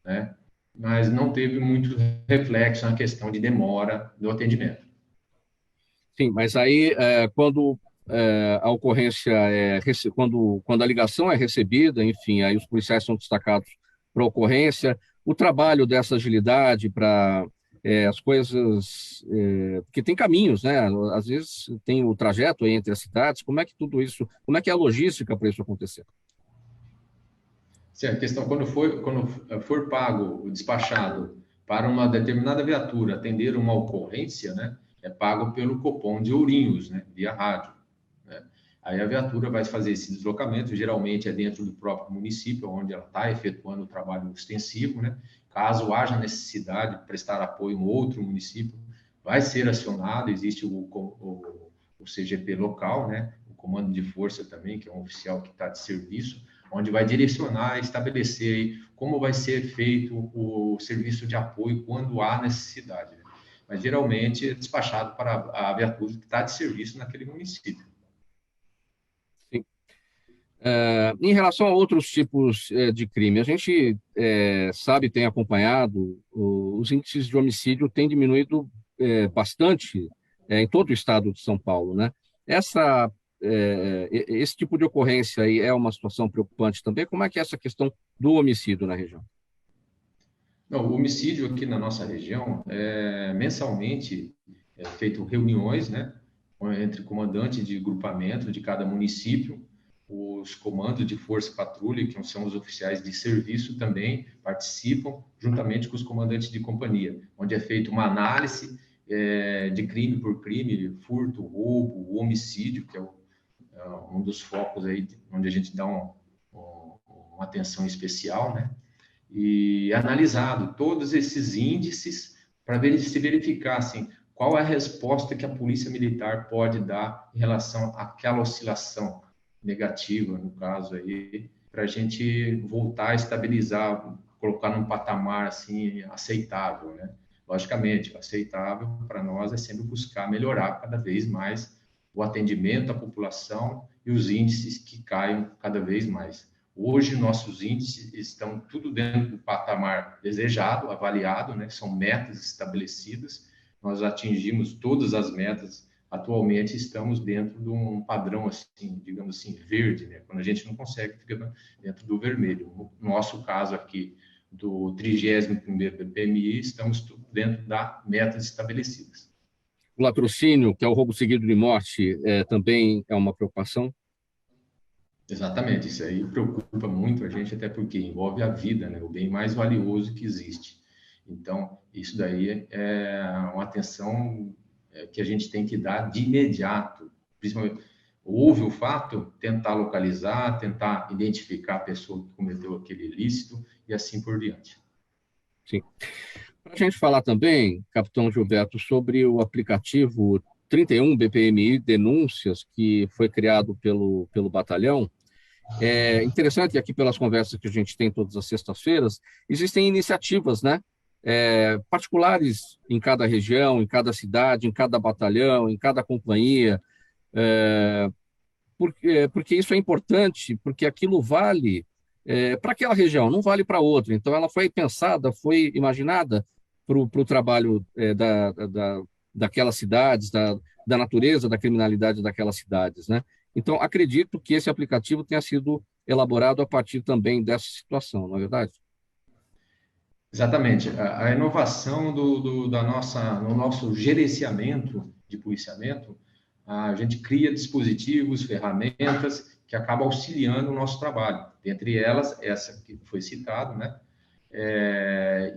né? Mas não teve muito reflexo na questão de demora do atendimento. Sim, mas aí quando a ocorrência quando a ligação é recebida, enfim, aí os policiais são destacados para a ocorrência, o trabalho dessa agilidade para as coisas, porque tem caminhos, né? Às vezes tem o trajeto aí entre as cidades, como é que tudo isso, como é que é a logística para isso acontecer? Sim, a questão, quando for pago, o despachado para uma determinada viatura atender uma ocorrência, né? É pago pelo Copom de Ourinhos, né? Via rádio, né? Aí a viatura vai fazer esse deslocamento, geralmente é dentro do próprio município, onde ela está efetuando o trabalho extensivo, né? Caso haja necessidade de prestar apoio em outro município, vai ser acionado, existe o CGP local, né? O Comando de Força também, que é um oficial que está de serviço, onde vai direcionar, estabelecer aí como vai ser feito o serviço de apoio quando há necessidade, né? Mas geralmente é despachado para a viatura que está de serviço naquele município. Sim. Em relação a outros tipos de crime, a gente sabe, tem acompanhado, os índices de homicídio têm diminuído bastante em todo o estado de São Paulo, né? Esse tipo de ocorrência aí é uma situação preocupante também. Como é que é essa questão do homicídio na região? Não, o homicídio aqui na nossa região, mensalmente, feito reuniões, né, entre comandantes de grupamento de cada município, os comandos de força patrulha, que são os oficiais de serviço, também participam, juntamente com os comandantes de companhia, onde é feita uma análise de crime por crime, furto, roubo, homicídio, que é um dos focos aí, onde a gente dá uma atenção especial, né? E analisado todos esses índices para se verificar assim, qual é a resposta que a Polícia Militar pode dar em relação àquela oscilação negativa, no caso aí, para a gente voltar a estabilizar, colocar num patamar assim aceitável, né? Logicamente, aceitável para nós é sempre buscar melhorar cada vez mais o atendimento à população e os índices que caem cada vez mais. Hoje, nossos índices estão tudo dentro do patamar desejado, avaliado, né? São metas estabelecidas. Nós atingimos todas as metas. Atualmente, estamos dentro de um padrão, assim, digamos assim, verde, né? Quando a gente não consegue, fica dentro do vermelho. No nosso caso aqui, do 31º BPMI, estamos dentro das metas estabelecidas. O latrocínio, que é o roubo seguido de morte, também é uma preocupação? Exatamente, isso aí preocupa muito a gente, até porque envolve a vida, né? O bem mais valioso que existe. Então, isso daí é uma atenção que a gente tem que dar de imediato. Principalmente, houve o fato, tentar localizar, tentar identificar a pessoa que cometeu aquele ilícito e assim por diante. Sim. Para a gente falar também, capitão Gilberto, sobre o aplicativo 31 BPMI Denúncias, que foi criado pelo batalhão. É interessante que aqui, pelas conversas que a gente tem todas as sextas-feiras, existem iniciativas, né? Particulares em cada região, em cada cidade, em cada batalhão, em cada companhia, porque isso é importante, porque aquilo vale para aquela região, não vale para outra. Então, ela foi pensada, foi imaginada para o trabalho daquelas cidades, da natureza da criminalidade daquelas cidades, né? Então, acredito que esse aplicativo tenha sido elaborado a partir também dessa situação, não é verdade? Exatamente. A inovação no nosso gerenciamento de policiamento, a gente cria dispositivos, ferramentas que acabam auxiliando o nosso trabalho. Dentre elas, essa que foi citada, né?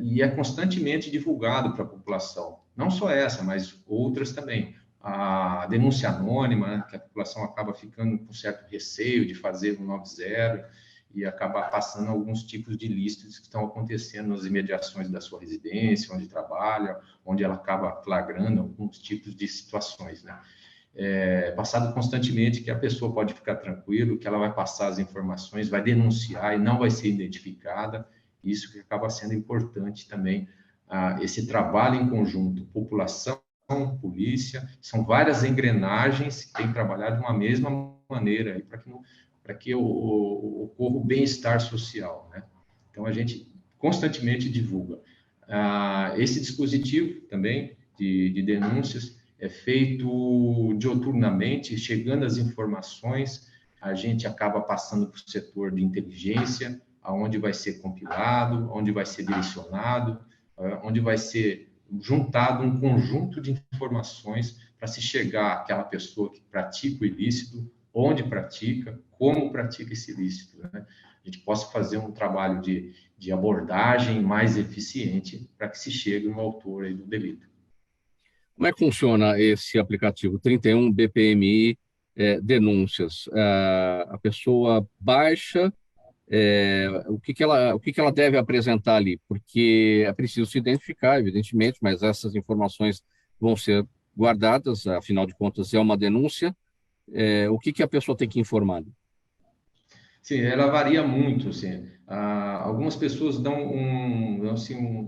E é constantemente divulgado para a população. Não só essa, mas outras também. A denúncia anônima, né? Que a população acaba ficando com certo receio de fazer um 90 e acabar passando alguns tipos de ilícitos que estão acontecendo nas imediações da sua residência, onde trabalha, onde ela acaba flagrando alguns tipos de situações, né? Passado constantemente que a pessoa pode ficar tranquilo, que ela vai passar as informações, vai denunciar e não vai ser identificada. Isso que acaba sendo importante também, esse trabalho em conjunto, população, polícia, são várias engrenagens que têm que trabalhar de uma mesma maneira para que ocorra o bem-estar social, né? Então, a gente constantemente divulga. Esse dispositivo também de denúncias é feito dioturnamente, chegando as informações, a gente acaba passando para o setor de inteligência, aonde vai ser compilado, onde vai ser direcionado, onde vai ser juntado um conjunto de informações para se chegar àquela pessoa que pratica o ilícito, onde pratica, como pratica esse ilícito, né? A gente possa fazer um trabalho de abordagem mais eficiente para que se chegue no autor aí do delito. Como é que funciona esse aplicativo 31 BPMI Denúncias? A pessoa baixa, o que ela deve apresentar ali? Porque é preciso se identificar, evidentemente, mas essas informações vão ser guardadas, afinal de contas, é uma denúncia. O que a pessoa tem que informar? Sim, ela varia muito, assim. Algumas pessoas dão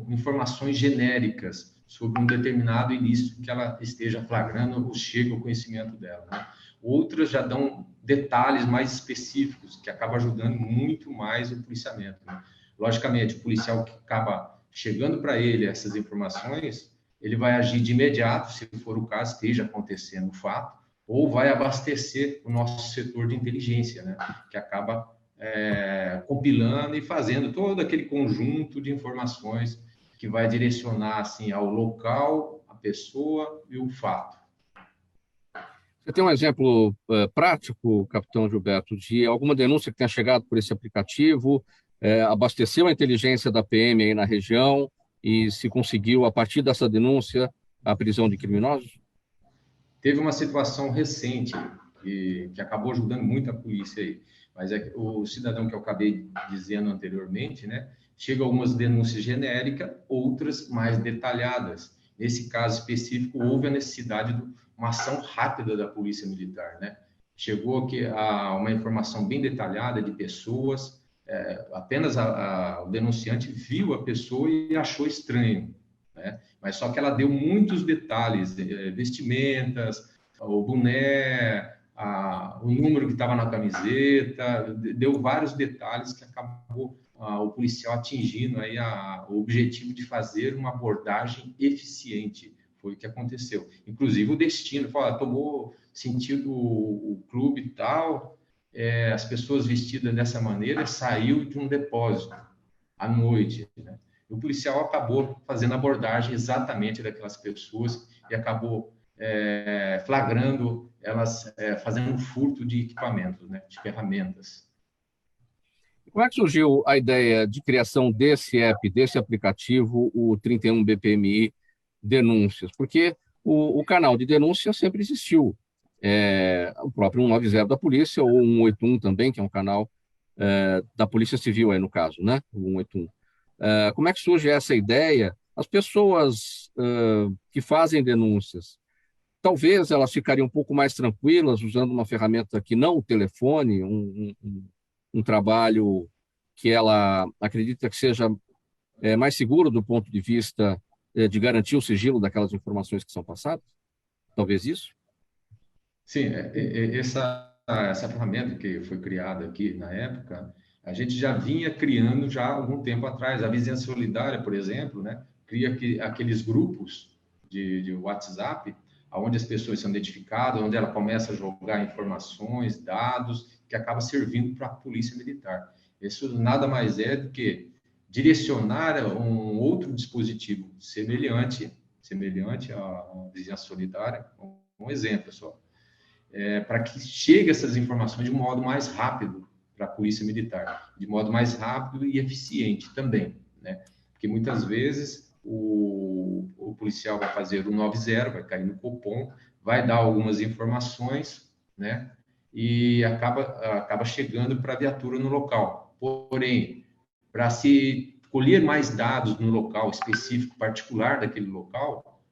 informações genéricas sobre um determinado ilícito que ela esteja flagrando ou chega ao conhecimento dela, né? Outras já dão detalhes mais específicos, que acaba ajudando muito mais o policiamento, né? Logicamente, o policial que acaba chegando para ele essas informações, ele vai agir de imediato, se for o caso, esteja acontecendo o fato, ou vai abastecer o nosso setor de inteligência, né? Que acaba compilando e fazendo todo aquele conjunto de informações que vai direcionar assim, ao local, a pessoa e o fato. Você tem um exemplo prático, capitão Gilberto, de alguma denúncia que tenha chegado por esse aplicativo, abasteceu a inteligência da PM aí na região e se conseguiu, a partir dessa denúncia, a prisão de criminosos? Teve uma situação recente que acabou ajudando muito a polícia aí, mas o cidadão que eu acabei dizendo anteriormente, né, chega algumas denúncias genéricas, outras mais detalhadas. Nesse caso específico, houve a necessidade de uma ação rápida da Polícia Militar, né? Chegou aqui uma informação bem detalhada de pessoas, apenas o denunciante viu a pessoa e achou estranho, né? Mas só que ela deu muitos detalhes, vestimentas, o boné, o número que estava na camiseta, deu vários detalhes que acabou o policial atingindo aí o objetivo de fazer uma abordagem eficiente. Foi o que aconteceu. Inclusive o destino, tomou sentido o clube e tal, as pessoas vestidas dessa maneira, saiu de um depósito à noite, né? O policial acabou fazendo a abordagem exatamente daquelas pessoas e acabou flagrando elas fazendo furto de equipamentos, né, de ferramentas. Como é que surgiu a ideia de criação desse app, desse aplicativo, o 31 BPMI Denúncias? Porque o canal de denúncia sempre existiu. O próprio 190 da polícia, ou 181 também, que é um canal da Polícia Civil, aí no caso, né? O 181. Como é que surge essa ideia? As pessoas que fazem denúncias, talvez elas ficariam um pouco mais tranquilas usando uma ferramenta que não o telefone, um trabalho que ela acredita que seja mais seguro do ponto de vista de garantir o sigilo daquelas informações que são passadas? Talvez isso? Sim, essa ferramenta que foi criada aqui na época, a gente já vinha criando já há algum tempo atrás. A Vizinhança Solidária, por exemplo, né, cria aqueles grupos de WhatsApp, onde as pessoas são identificadas, onde ela começa a jogar informações, dados, que acaba servindo para a Polícia Militar. Isso nada mais é do que direcionar um outro dispositivo semelhante à Vizinhança Solidária, um exemplo só, para que chegue essas informações de um modo mais rápido para a Polícia Militar, de modo mais rápido e eficiente também, né? Porque muitas vezes o policial vai fazer o 90, vai cair no Copom, vai dar algumas informações, né? E acaba chegando para a viatura no local. Porém, para se colher mais dados no local específico, particular daquele local,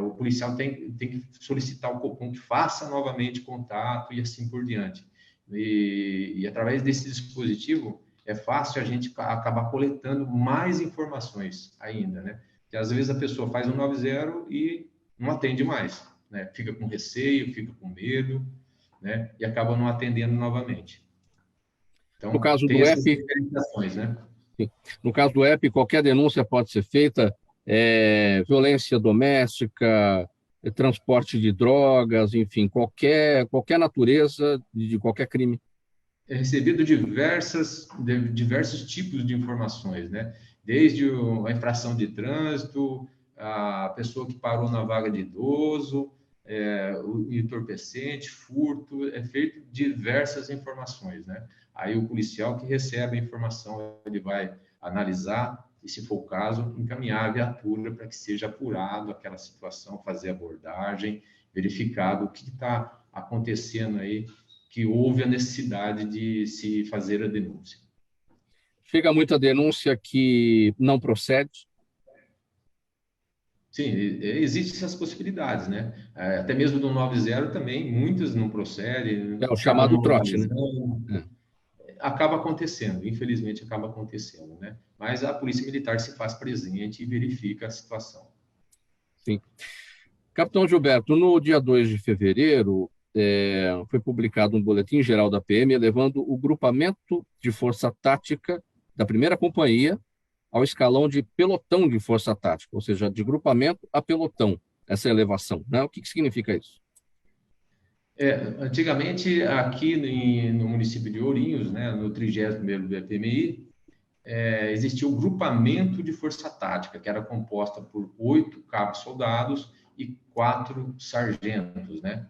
o policial tem que solicitar ao Copom que faça novamente contato e assim por diante. E através desse dispositivo, é fácil a gente acabar coletando mais informações ainda, né? Porque às vezes a pessoa faz um 90 e não atende mais, né? Fica com receio, fica com medo, né? E acaba não atendendo novamente. Então, no caso tem do essas app, diferenciações, né? no caso do app, qualquer denúncia pode ser feita, violência doméstica, transporte de drogas, enfim, qualquer natureza de qualquer crime. É recebido diversos tipos de informações, né? Desde a infração de trânsito, a pessoa que parou na vaga de idoso, o entorpecente, furto, é feito diversas informações, né? Aí o policial que recebe a informação, ele vai analisar e, se for o caso, encaminhar a viatura para que seja apurado aquela situação, fazer abordagem, verificado o que está acontecendo aí, que houve a necessidade de se fazer a denúncia. Chega muita denúncia que não procede? Sim, existem essas possibilidades, né? Até mesmo do 90 também, muitas não procedem. É o chamado trote, né? Acaba acontecendo, infelizmente acaba acontecendo, né? Mas a Polícia Militar se faz presente e verifica a situação. Sim. Capitão Gilberto, no dia 2 de fevereiro, foi publicado um boletim geral da PM elevando o grupamento de força tática da primeira companhia ao escalão de pelotão de força tática, ou seja, de grupamento a pelotão, essa elevação, né? O que significa isso? Antigamente, aqui no município de Ourinhos, né, no 30º BPMI, existia o grupamento de força tática, que era composta por 8 cabos soldados e 4 sargentos, né?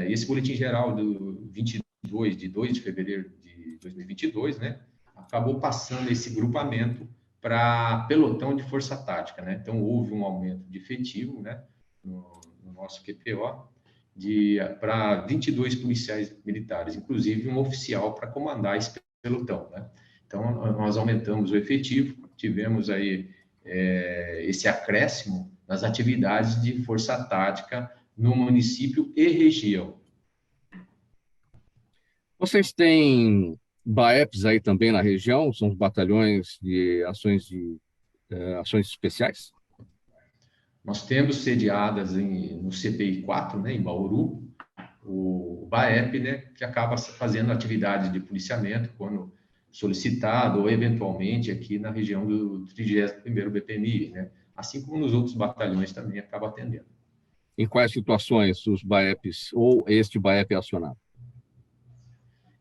Esse boletim geral do 22, de 2 de fevereiro de 2022, né, acabou passando esse grupamento para pelotão de força tática, né? Então, houve um aumento de efetivo, né, no nosso QPO, para 22 policiais militares, inclusive um oficial para comandar esse pelotão, né? Então, nós aumentamos o efetivo, tivemos aí esse acréscimo nas atividades de força tática no município e região. Vocês têm BAEPs aí também na região? São os batalhões de ações especiais? Nós temos sediadas no CPI 4, né, em Bauru, o BAEP, né, que acaba fazendo atividade de policiamento quando solicitado ou eventualmente aqui na região do 31º BPMI, né, assim como nos outros batalhões também acaba atendendo. Em quais situações os BAEPs ou este BAEP é acionado?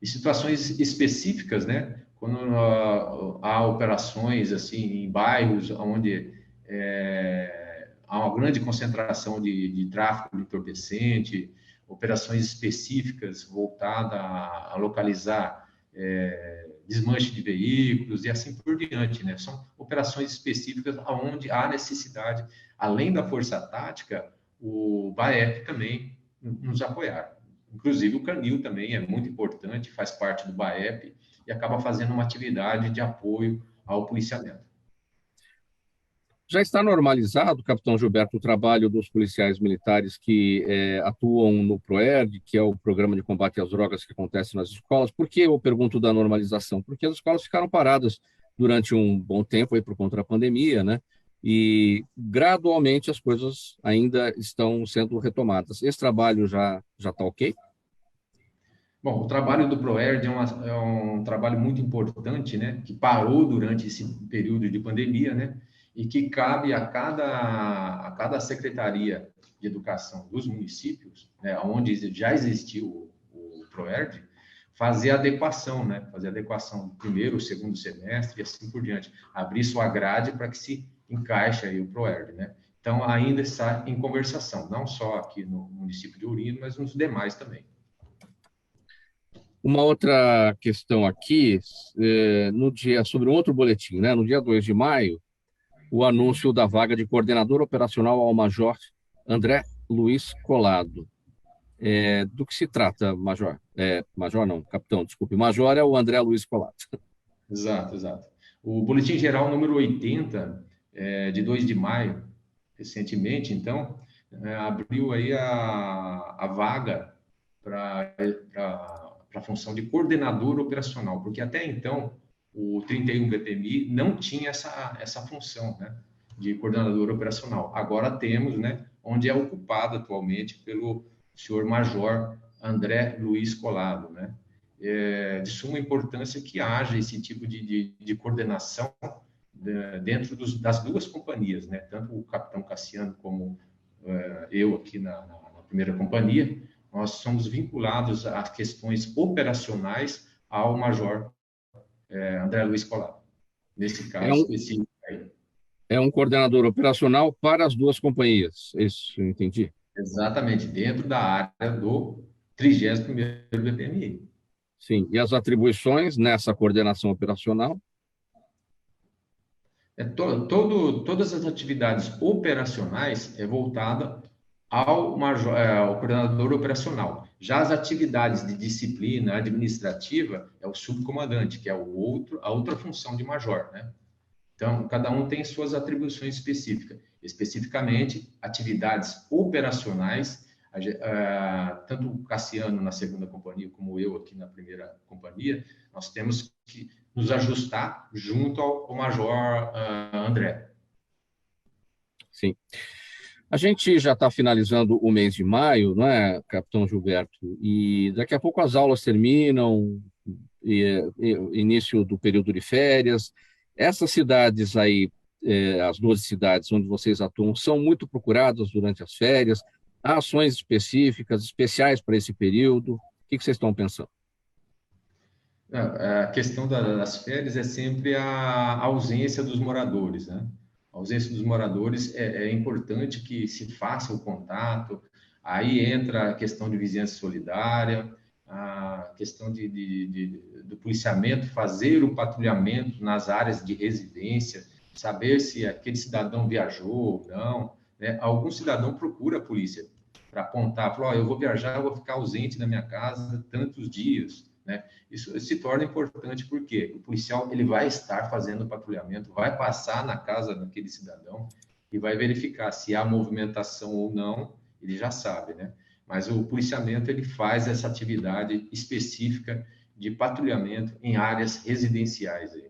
Em situações específicas, né, quando há operações assim em bairros onde há uma grande concentração de tráfico de entorpecente, operações específicas voltadas a localizar desmanche de veículos e assim por diante, né? São operações específicas onde há necessidade, além da força tática, o BAEP também nos apoiar. Inclusive o Canil também é muito importante, faz parte do BAEP e acaba fazendo uma atividade de apoio ao policiamento. Já está normalizado, capitão Gilberto, o trabalho dos policiais militares que atuam no PROERD, que é o Programa de Combate às Drogas que acontece nas escolas. Por que eu pergunto da normalização? Porque as escolas ficaram paradas durante um bom tempo aí por conta da pandemia, né? E gradualmente as coisas ainda estão sendo retomadas. Esse trabalho já está ok? Bom, o trabalho do PROERD é um trabalho muito importante, né? Que parou durante esse período de pandemia, né? E que cabe a cada secretaria de educação dos municípios, né, onde já existiu o PROERD, fazer adequação, né? Fazer adequação do primeiro, segundo semestre e assim por diante. Abrir sua grade para que se encaixe aí o PROERD, né? Então, ainda está em conversação, não só aqui no município de Ourindo, mas nos demais também. Uma outra questão aqui, sobre um outro boletim, né? No dia 2 de maio, o anúncio da vaga de coordenador operacional ao Major André Luiz Colado. Do que se trata, Major? Major não, capitão, desculpe. Major é o André Luiz Colado. Exato, exato. O Boletim Geral número 80, de 2 de maio, recentemente, então, abriu aí a vaga para a função de coordenador operacional, porque até então o 31 BPMI não tinha essa função, né, de coordenador operacional. Agora temos, né, onde é ocupado atualmente pelo senhor Major André Luiz Colado, né? De suma importância que haja esse tipo de coordenação dentro das duas companhias, né? Tanto o capitão Cassiano como eu aqui na primeira companhia, nós somos vinculados a questões operacionais ao Major André Luiz Colado. Nesse caso específico aí. É um coordenador operacional para as duas companhias, isso eu entendi? Exatamente, dentro da área do 31º BPMI. Sim, e as atribuições nessa coordenação operacional? Todas as atividades operacionais voltada ao coordenador operacional. Já as atividades de disciplina administrativa é o subcomandante, que é a outra função de major, né? Então, cada um tem suas atribuições específicas. Especificamente, atividades operacionais, tanto o Cassiano na segunda companhia, como eu aqui na primeira companhia, nós temos que nos ajustar junto ao Major André. Sim. A gente já está finalizando o mês de maio, não é, capitão Gilberto? E daqui a pouco as aulas terminam, início do período de férias. Essas cidades aí, as 12 cidades onde vocês atuam, são muito procuradas durante as férias? Há ações específicas, especiais para esse período? O que vocês estão pensando? A questão das férias é sempre a ausência dos moradores, né? A ausência dos moradores é importante que se faça o contato. Aí entra a questão de vizinhança solidária, a questão do policiamento, fazer o patrulhamento nas áreas de residência, saber se aquele cidadão viajou ou não, né? Algum cidadão procura a polícia para apontar, falar, eu vou viajar, eu vou ficar ausente da minha casa tantos dias, né? Isso se torna importante porque o policial ele vai estar fazendo o patrulhamento, vai passar na casa daquele cidadão e vai verificar se há movimentação ou não, ele já sabe, né? Mas o policiamento ele faz essa atividade específica de patrulhamento em áreas residenciais aí.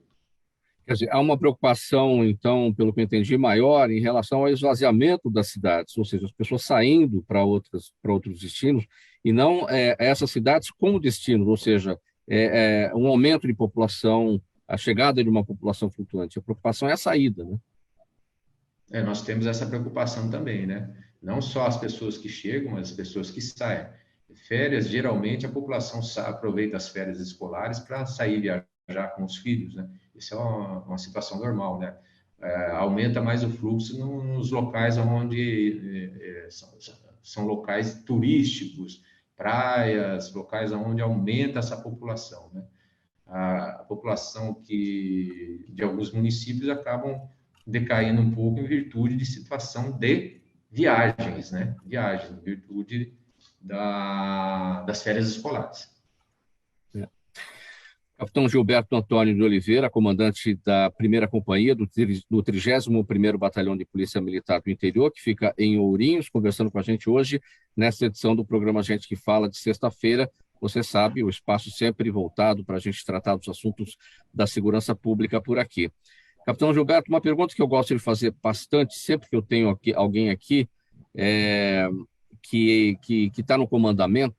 Quer dizer, há uma preocupação, então, pelo que eu entendi, maior em relação ao esvaziamento das cidades, ou seja, as pessoas saindo para outros destinos, e não essas cidades como destino, ou seja, um aumento de população, a chegada de uma população flutuante. A preocupação é a saída, né? Nós temos essa preocupação também, né? Não só as pessoas que chegam, mas as pessoas que saem. Férias, geralmente, a população aproveita as férias escolares para sair viajar com os filhos, né? Isso é uma situação normal, né? Aumenta mais o fluxo nos locais onde são locais turísticos, praias, locais onde aumenta essa população, né? A população de alguns municípios acabam decaindo um pouco em virtude de situação de viagens, né? Viagens, em virtude das férias escolares. Capitão Gilberto Antônio de Oliveira, comandante da primeira companhia do 31º Batalhão de Polícia Militar do Interior, que fica em Ourinhos, conversando com a gente hoje, nesta edição do programa Gente que Fala, de sexta-feira. Você sabe, o espaço sempre voltado para a gente tratar dos assuntos da segurança pública por aqui. Capitão Gilberto, uma pergunta que eu gosto de fazer bastante, sempre que eu tenho alguém aqui que está no comandamento,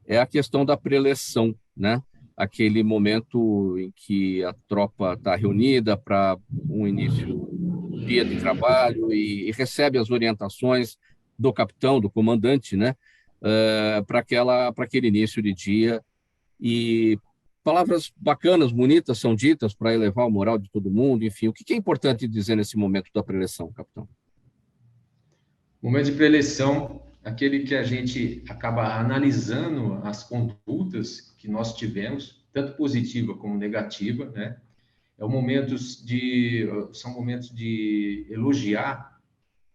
é a questão da preleção, né? Aquele momento em que a tropa está reunida para um início do dia de trabalho e recebe as orientações do capitão, do comandante, né? Para aquele início de dia. E palavras bacanas, bonitas são ditas para elevar o moral de todo mundo. Enfim, o que é importante dizer nesse momento da preleção, capitão? Momento de preleção, aquele que a gente acaba analisando as condutas que nós tivemos, tanto positiva como negativa, né? São momentos de elogiar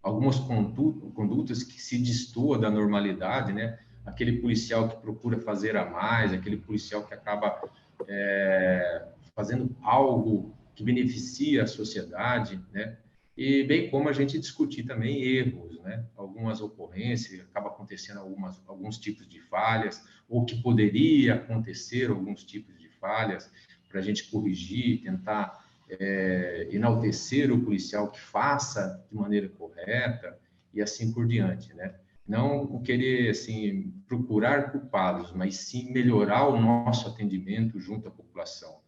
algumas condutas que se destoam da normalidade, né? Aquele policial que procura fazer a mais, aquele policial que acaba fazendo algo que beneficia a sociedade, né? E bem como a gente discutir também erros, né? Algumas ocorrências, acaba acontecendo alguns tipos de falhas, ou que poderia acontecer alguns tipos de falhas, para a gente corrigir, tentar enaltecer o policial que faça de maneira correta e assim por diante, né? Não querer, assim, procurar culpados, mas sim melhorar o nosso atendimento junto à população.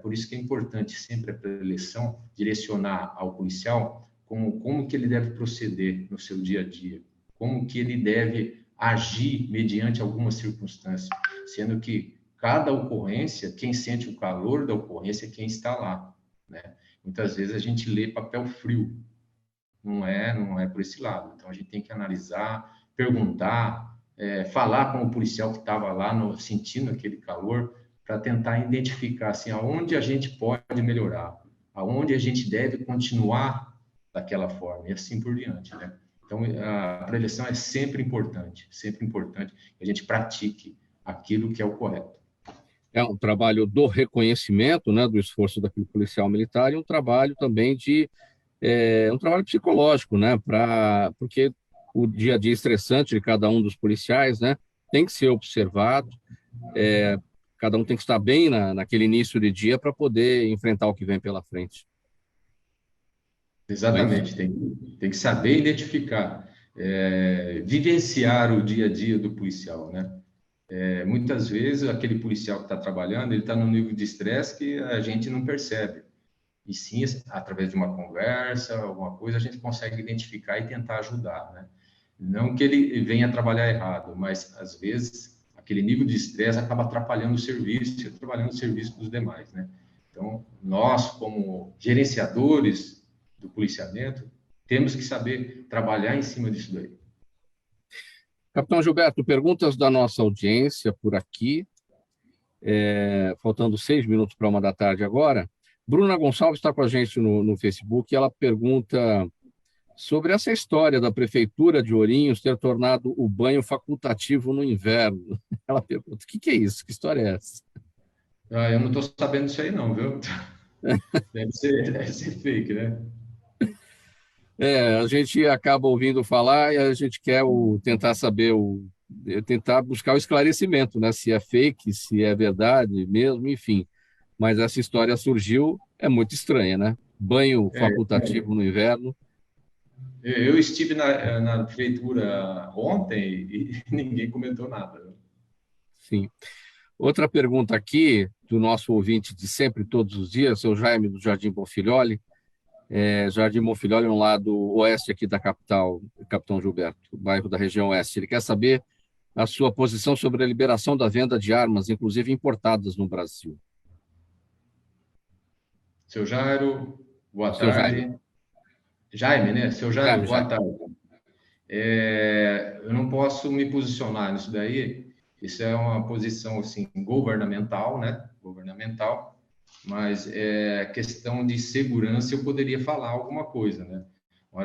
Por isso que é importante sempre a preleção direcionar ao policial como que ele deve proceder no seu dia a dia, como que ele deve agir mediante algumas circunstâncias, sendo que cada ocorrência, quem sente o calor da ocorrência é quem está lá, né? Muitas vezes a gente lê papel frio, não é por esse lado. Então a gente tem que analisar, perguntar, falar com o policial que estava lá sentindo aquele calor, para tentar identificar assim, aonde a gente pode melhorar, aonde a gente deve continuar daquela forma, e assim por diante, né? Então, a preleção é sempre importante que a gente pratique aquilo que é o correto. É um trabalho do reconhecimento, né, do esforço daquele policial militar, e um trabalho também um trabalho psicológico, né, porque o dia a dia estressante de cada um dos policiais, né, tem que ser observado, cada um tem que estar bem naquele início de dia para poder enfrentar o que vem pela frente. Exatamente, tem que saber identificar, vivenciar o dia a dia do policial, né? Muitas vezes aquele policial que está trabalhando, ele está num nível de estresse que a gente não percebe. E sim, através de uma conversa, alguma coisa, a gente consegue identificar e tentar ajudar, né? Não que ele venha trabalhar errado, mas às vezes aquele nível de estresse acaba atrapalhando o serviço dos demais, né? Então, nós, como gerenciadores do policiamento, temos que saber trabalhar em cima disso daí. Capitão Gilberto, perguntas da nossa audiência por aqui, faltando 6 minutos para 1 da tarde agora. Bruna Gonçalves está com a gente no Facebook e ela pergunta sobre essa história da Prefeitura de Ourinhos ter tornado o banho facultativo no inverno. Ela pergunta, o que é isso? Que história é essa? Eu não estou sabendo disso aí não, viu? Deve ser fake, né? A gente acaba ouvindo falar e a gente quer tentar saber, tentar buscar o esclarecimento, né? Se é fake, se é verdade mesmo, enfim. mas essa história surgiu, é muito estranha, né? Banho facultativo no inverno. Eu estive na prefeitura ontem e ninguém comentou nada. Sim. Outra pergunta aqui do nosso ouvinte de sempre, todos os dias, seu Jaime do Jardim Bonfilholi. Jardim Bonfilholi é um lado oeste aqui da capital, Capitão Gilberto, bairro da região oeste. Ele quer saber a sua posição sobre a liberação da venda de armas, inclusive importadas no Brasil. Seu Jairo, boa Seu tarde. Jaime, né? Seu Jairo, boa tarde. Eu não posso me posicionar nisso daí. Isso é uma posição assim governamental, né? Governamental, mas questão de segurança eu poderia falar alguma coisa, né?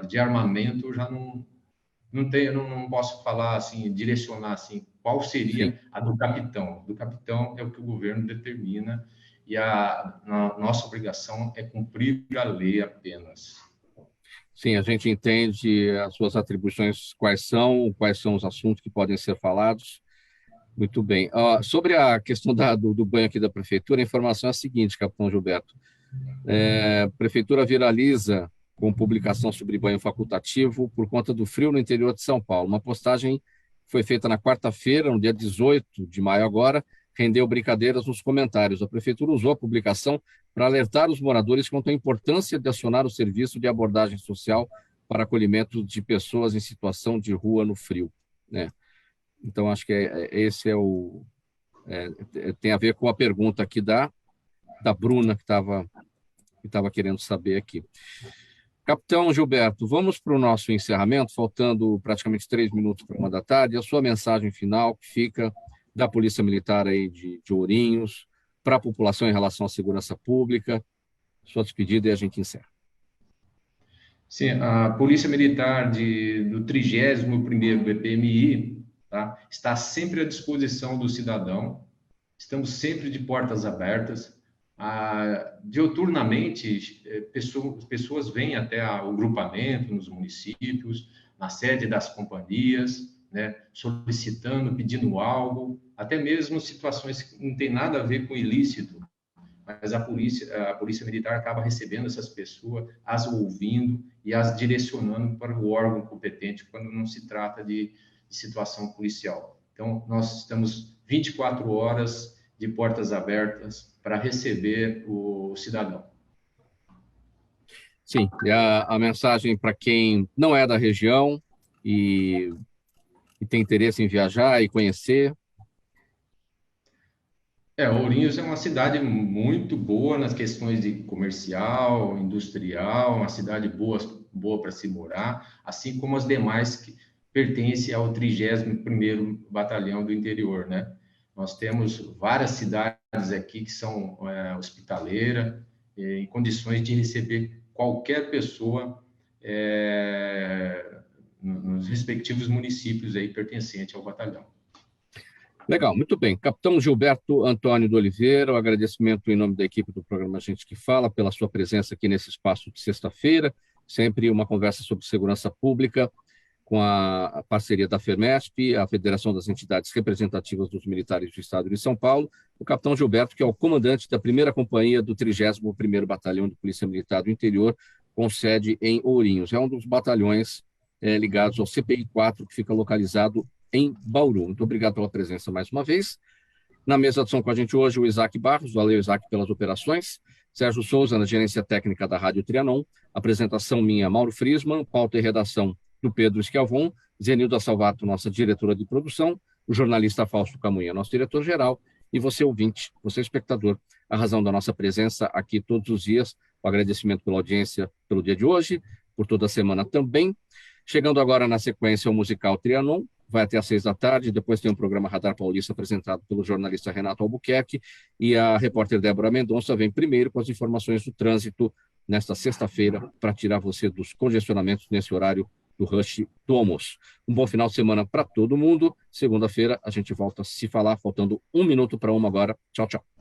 De armamento eu já não tenho, não posso falar assim, direcionar assim qual seria a do capitão. Do capitão é o que o governo determina e a nossa obrigação é cumprir a lei apenas. Sim, a gente entende as suas atribuições, quais são os assuntos que podem ser falados. Muito bem. Sobre a questão do banho aqui da prefeitura, a informação é a seguinte, Capitão Gilberto. A prefeitura viraliza com publicação sobre banho facultativo por conta do frio no interior de São Paulo. Uma postagem foi feita na quarta-feira, no dia 18 de maio agora, rendeu brincadeiras nos comentários. A prefeitura usou a publicação para alertar os moradores quanto à importância de acionar o serviço de abordagem social para acolhimento de pessoas em situação de rua no frio, né? Então, acho que esse tem a ver com a pergunta aqui da Bruna, que estava querendo saber aqui. Capitão Gilberto, vamos para o nosso encerramento, faltando praticamente 3 minutos para 1 da tarde. A sua mensagem final, que fica da Polícia Militar aí de Ourinhos, para a população em relação à segurança pública. Sua despedida e a gente encerra. Sim, a Polícia Militar do 30º BPMI, tá? Está sempre à disposição do cidadão, estamos sempre de portas abertas. Diuturnamente, pessoas vêm até o grupamento nos municípios, na sede das companhias, né, solicitando, pedindo algo, até mesmo situações que não tem nada a ver com ilícito, mas a polícia Militar acaba recebendo essas pessoas, as ouvindo e as direcionando para o órgão competente quando não se trata de situação policial. Então, nós estamos 24 horas de portas abertas para receber o cidadão. Sim, e a mensagem para quem não é da região e tem interesse em viajar e conhecer. Ourinhos é uma cidade muito boa nas questões de comercial, industrial, uma cidade boa para se morar, assim como as demais que pertencem ao 30º Batalhão do Interior, né? Nós temos várias cidades aqui que são hospitaleiras, em condições de receber qualquer pessoa nos respectivos municípios aí pertencentes ao batalhão. Legal, muito bem. Capitão Gilberto Antônio de Oliveira, o agradecimento em nome da equipe do programa Gente que Fala pela sua presença aqui nesse espaço de sexta-feira, sempre uma conversa sobre segurança pública com a parceria da FEMESP, a Federação das Entidades Representativas dos Militares do Estado de São Paulo, o capitão Gilberto, que é o comandante da primeira companhia do 30º Batalhão de Polícia Militar do Interior, com sede em Ourinhos. É um dos batalhões ligados ao CPI-4, que fica localizado em Bauru. Muito obrigado pela presença mais uma vez. Na mesa de som com a gente hoje, o Isaac Barros, valeu, Isaac, pelas operações. Sérgio Souza, na gerência técnica da Rádio Trianon. Apresentação minha, Mauro Friesman. Pauta e redação do Pedro Schiavon. Zenilda Salvato, nossa diretora de produção. O jornalista Fausto Camunha, nosso diretor-geral. E você, ouvinte, você, espectador, a razão da nossa presença aqui todos os dias. O agradecimento pela audiência pelo dia de hoje, por toda a semana também. Chegando agora na sequência o musical Trianon, vai até às 6 da tarde, depois tem um programa Radar Paulista apresentado pelo jornalista Renato Albuquerque e a repórter Débora Mendonça vem primeiro com as informações do trânsito nesta sexta-feira para tirar você dos congestionamentos nesse horário do rush do almoço. Um bom final de semana para todo mundo. Segunda-feira a gente volta a se falar, faltando 1 minuto para 1 agora. Tchau, tchau.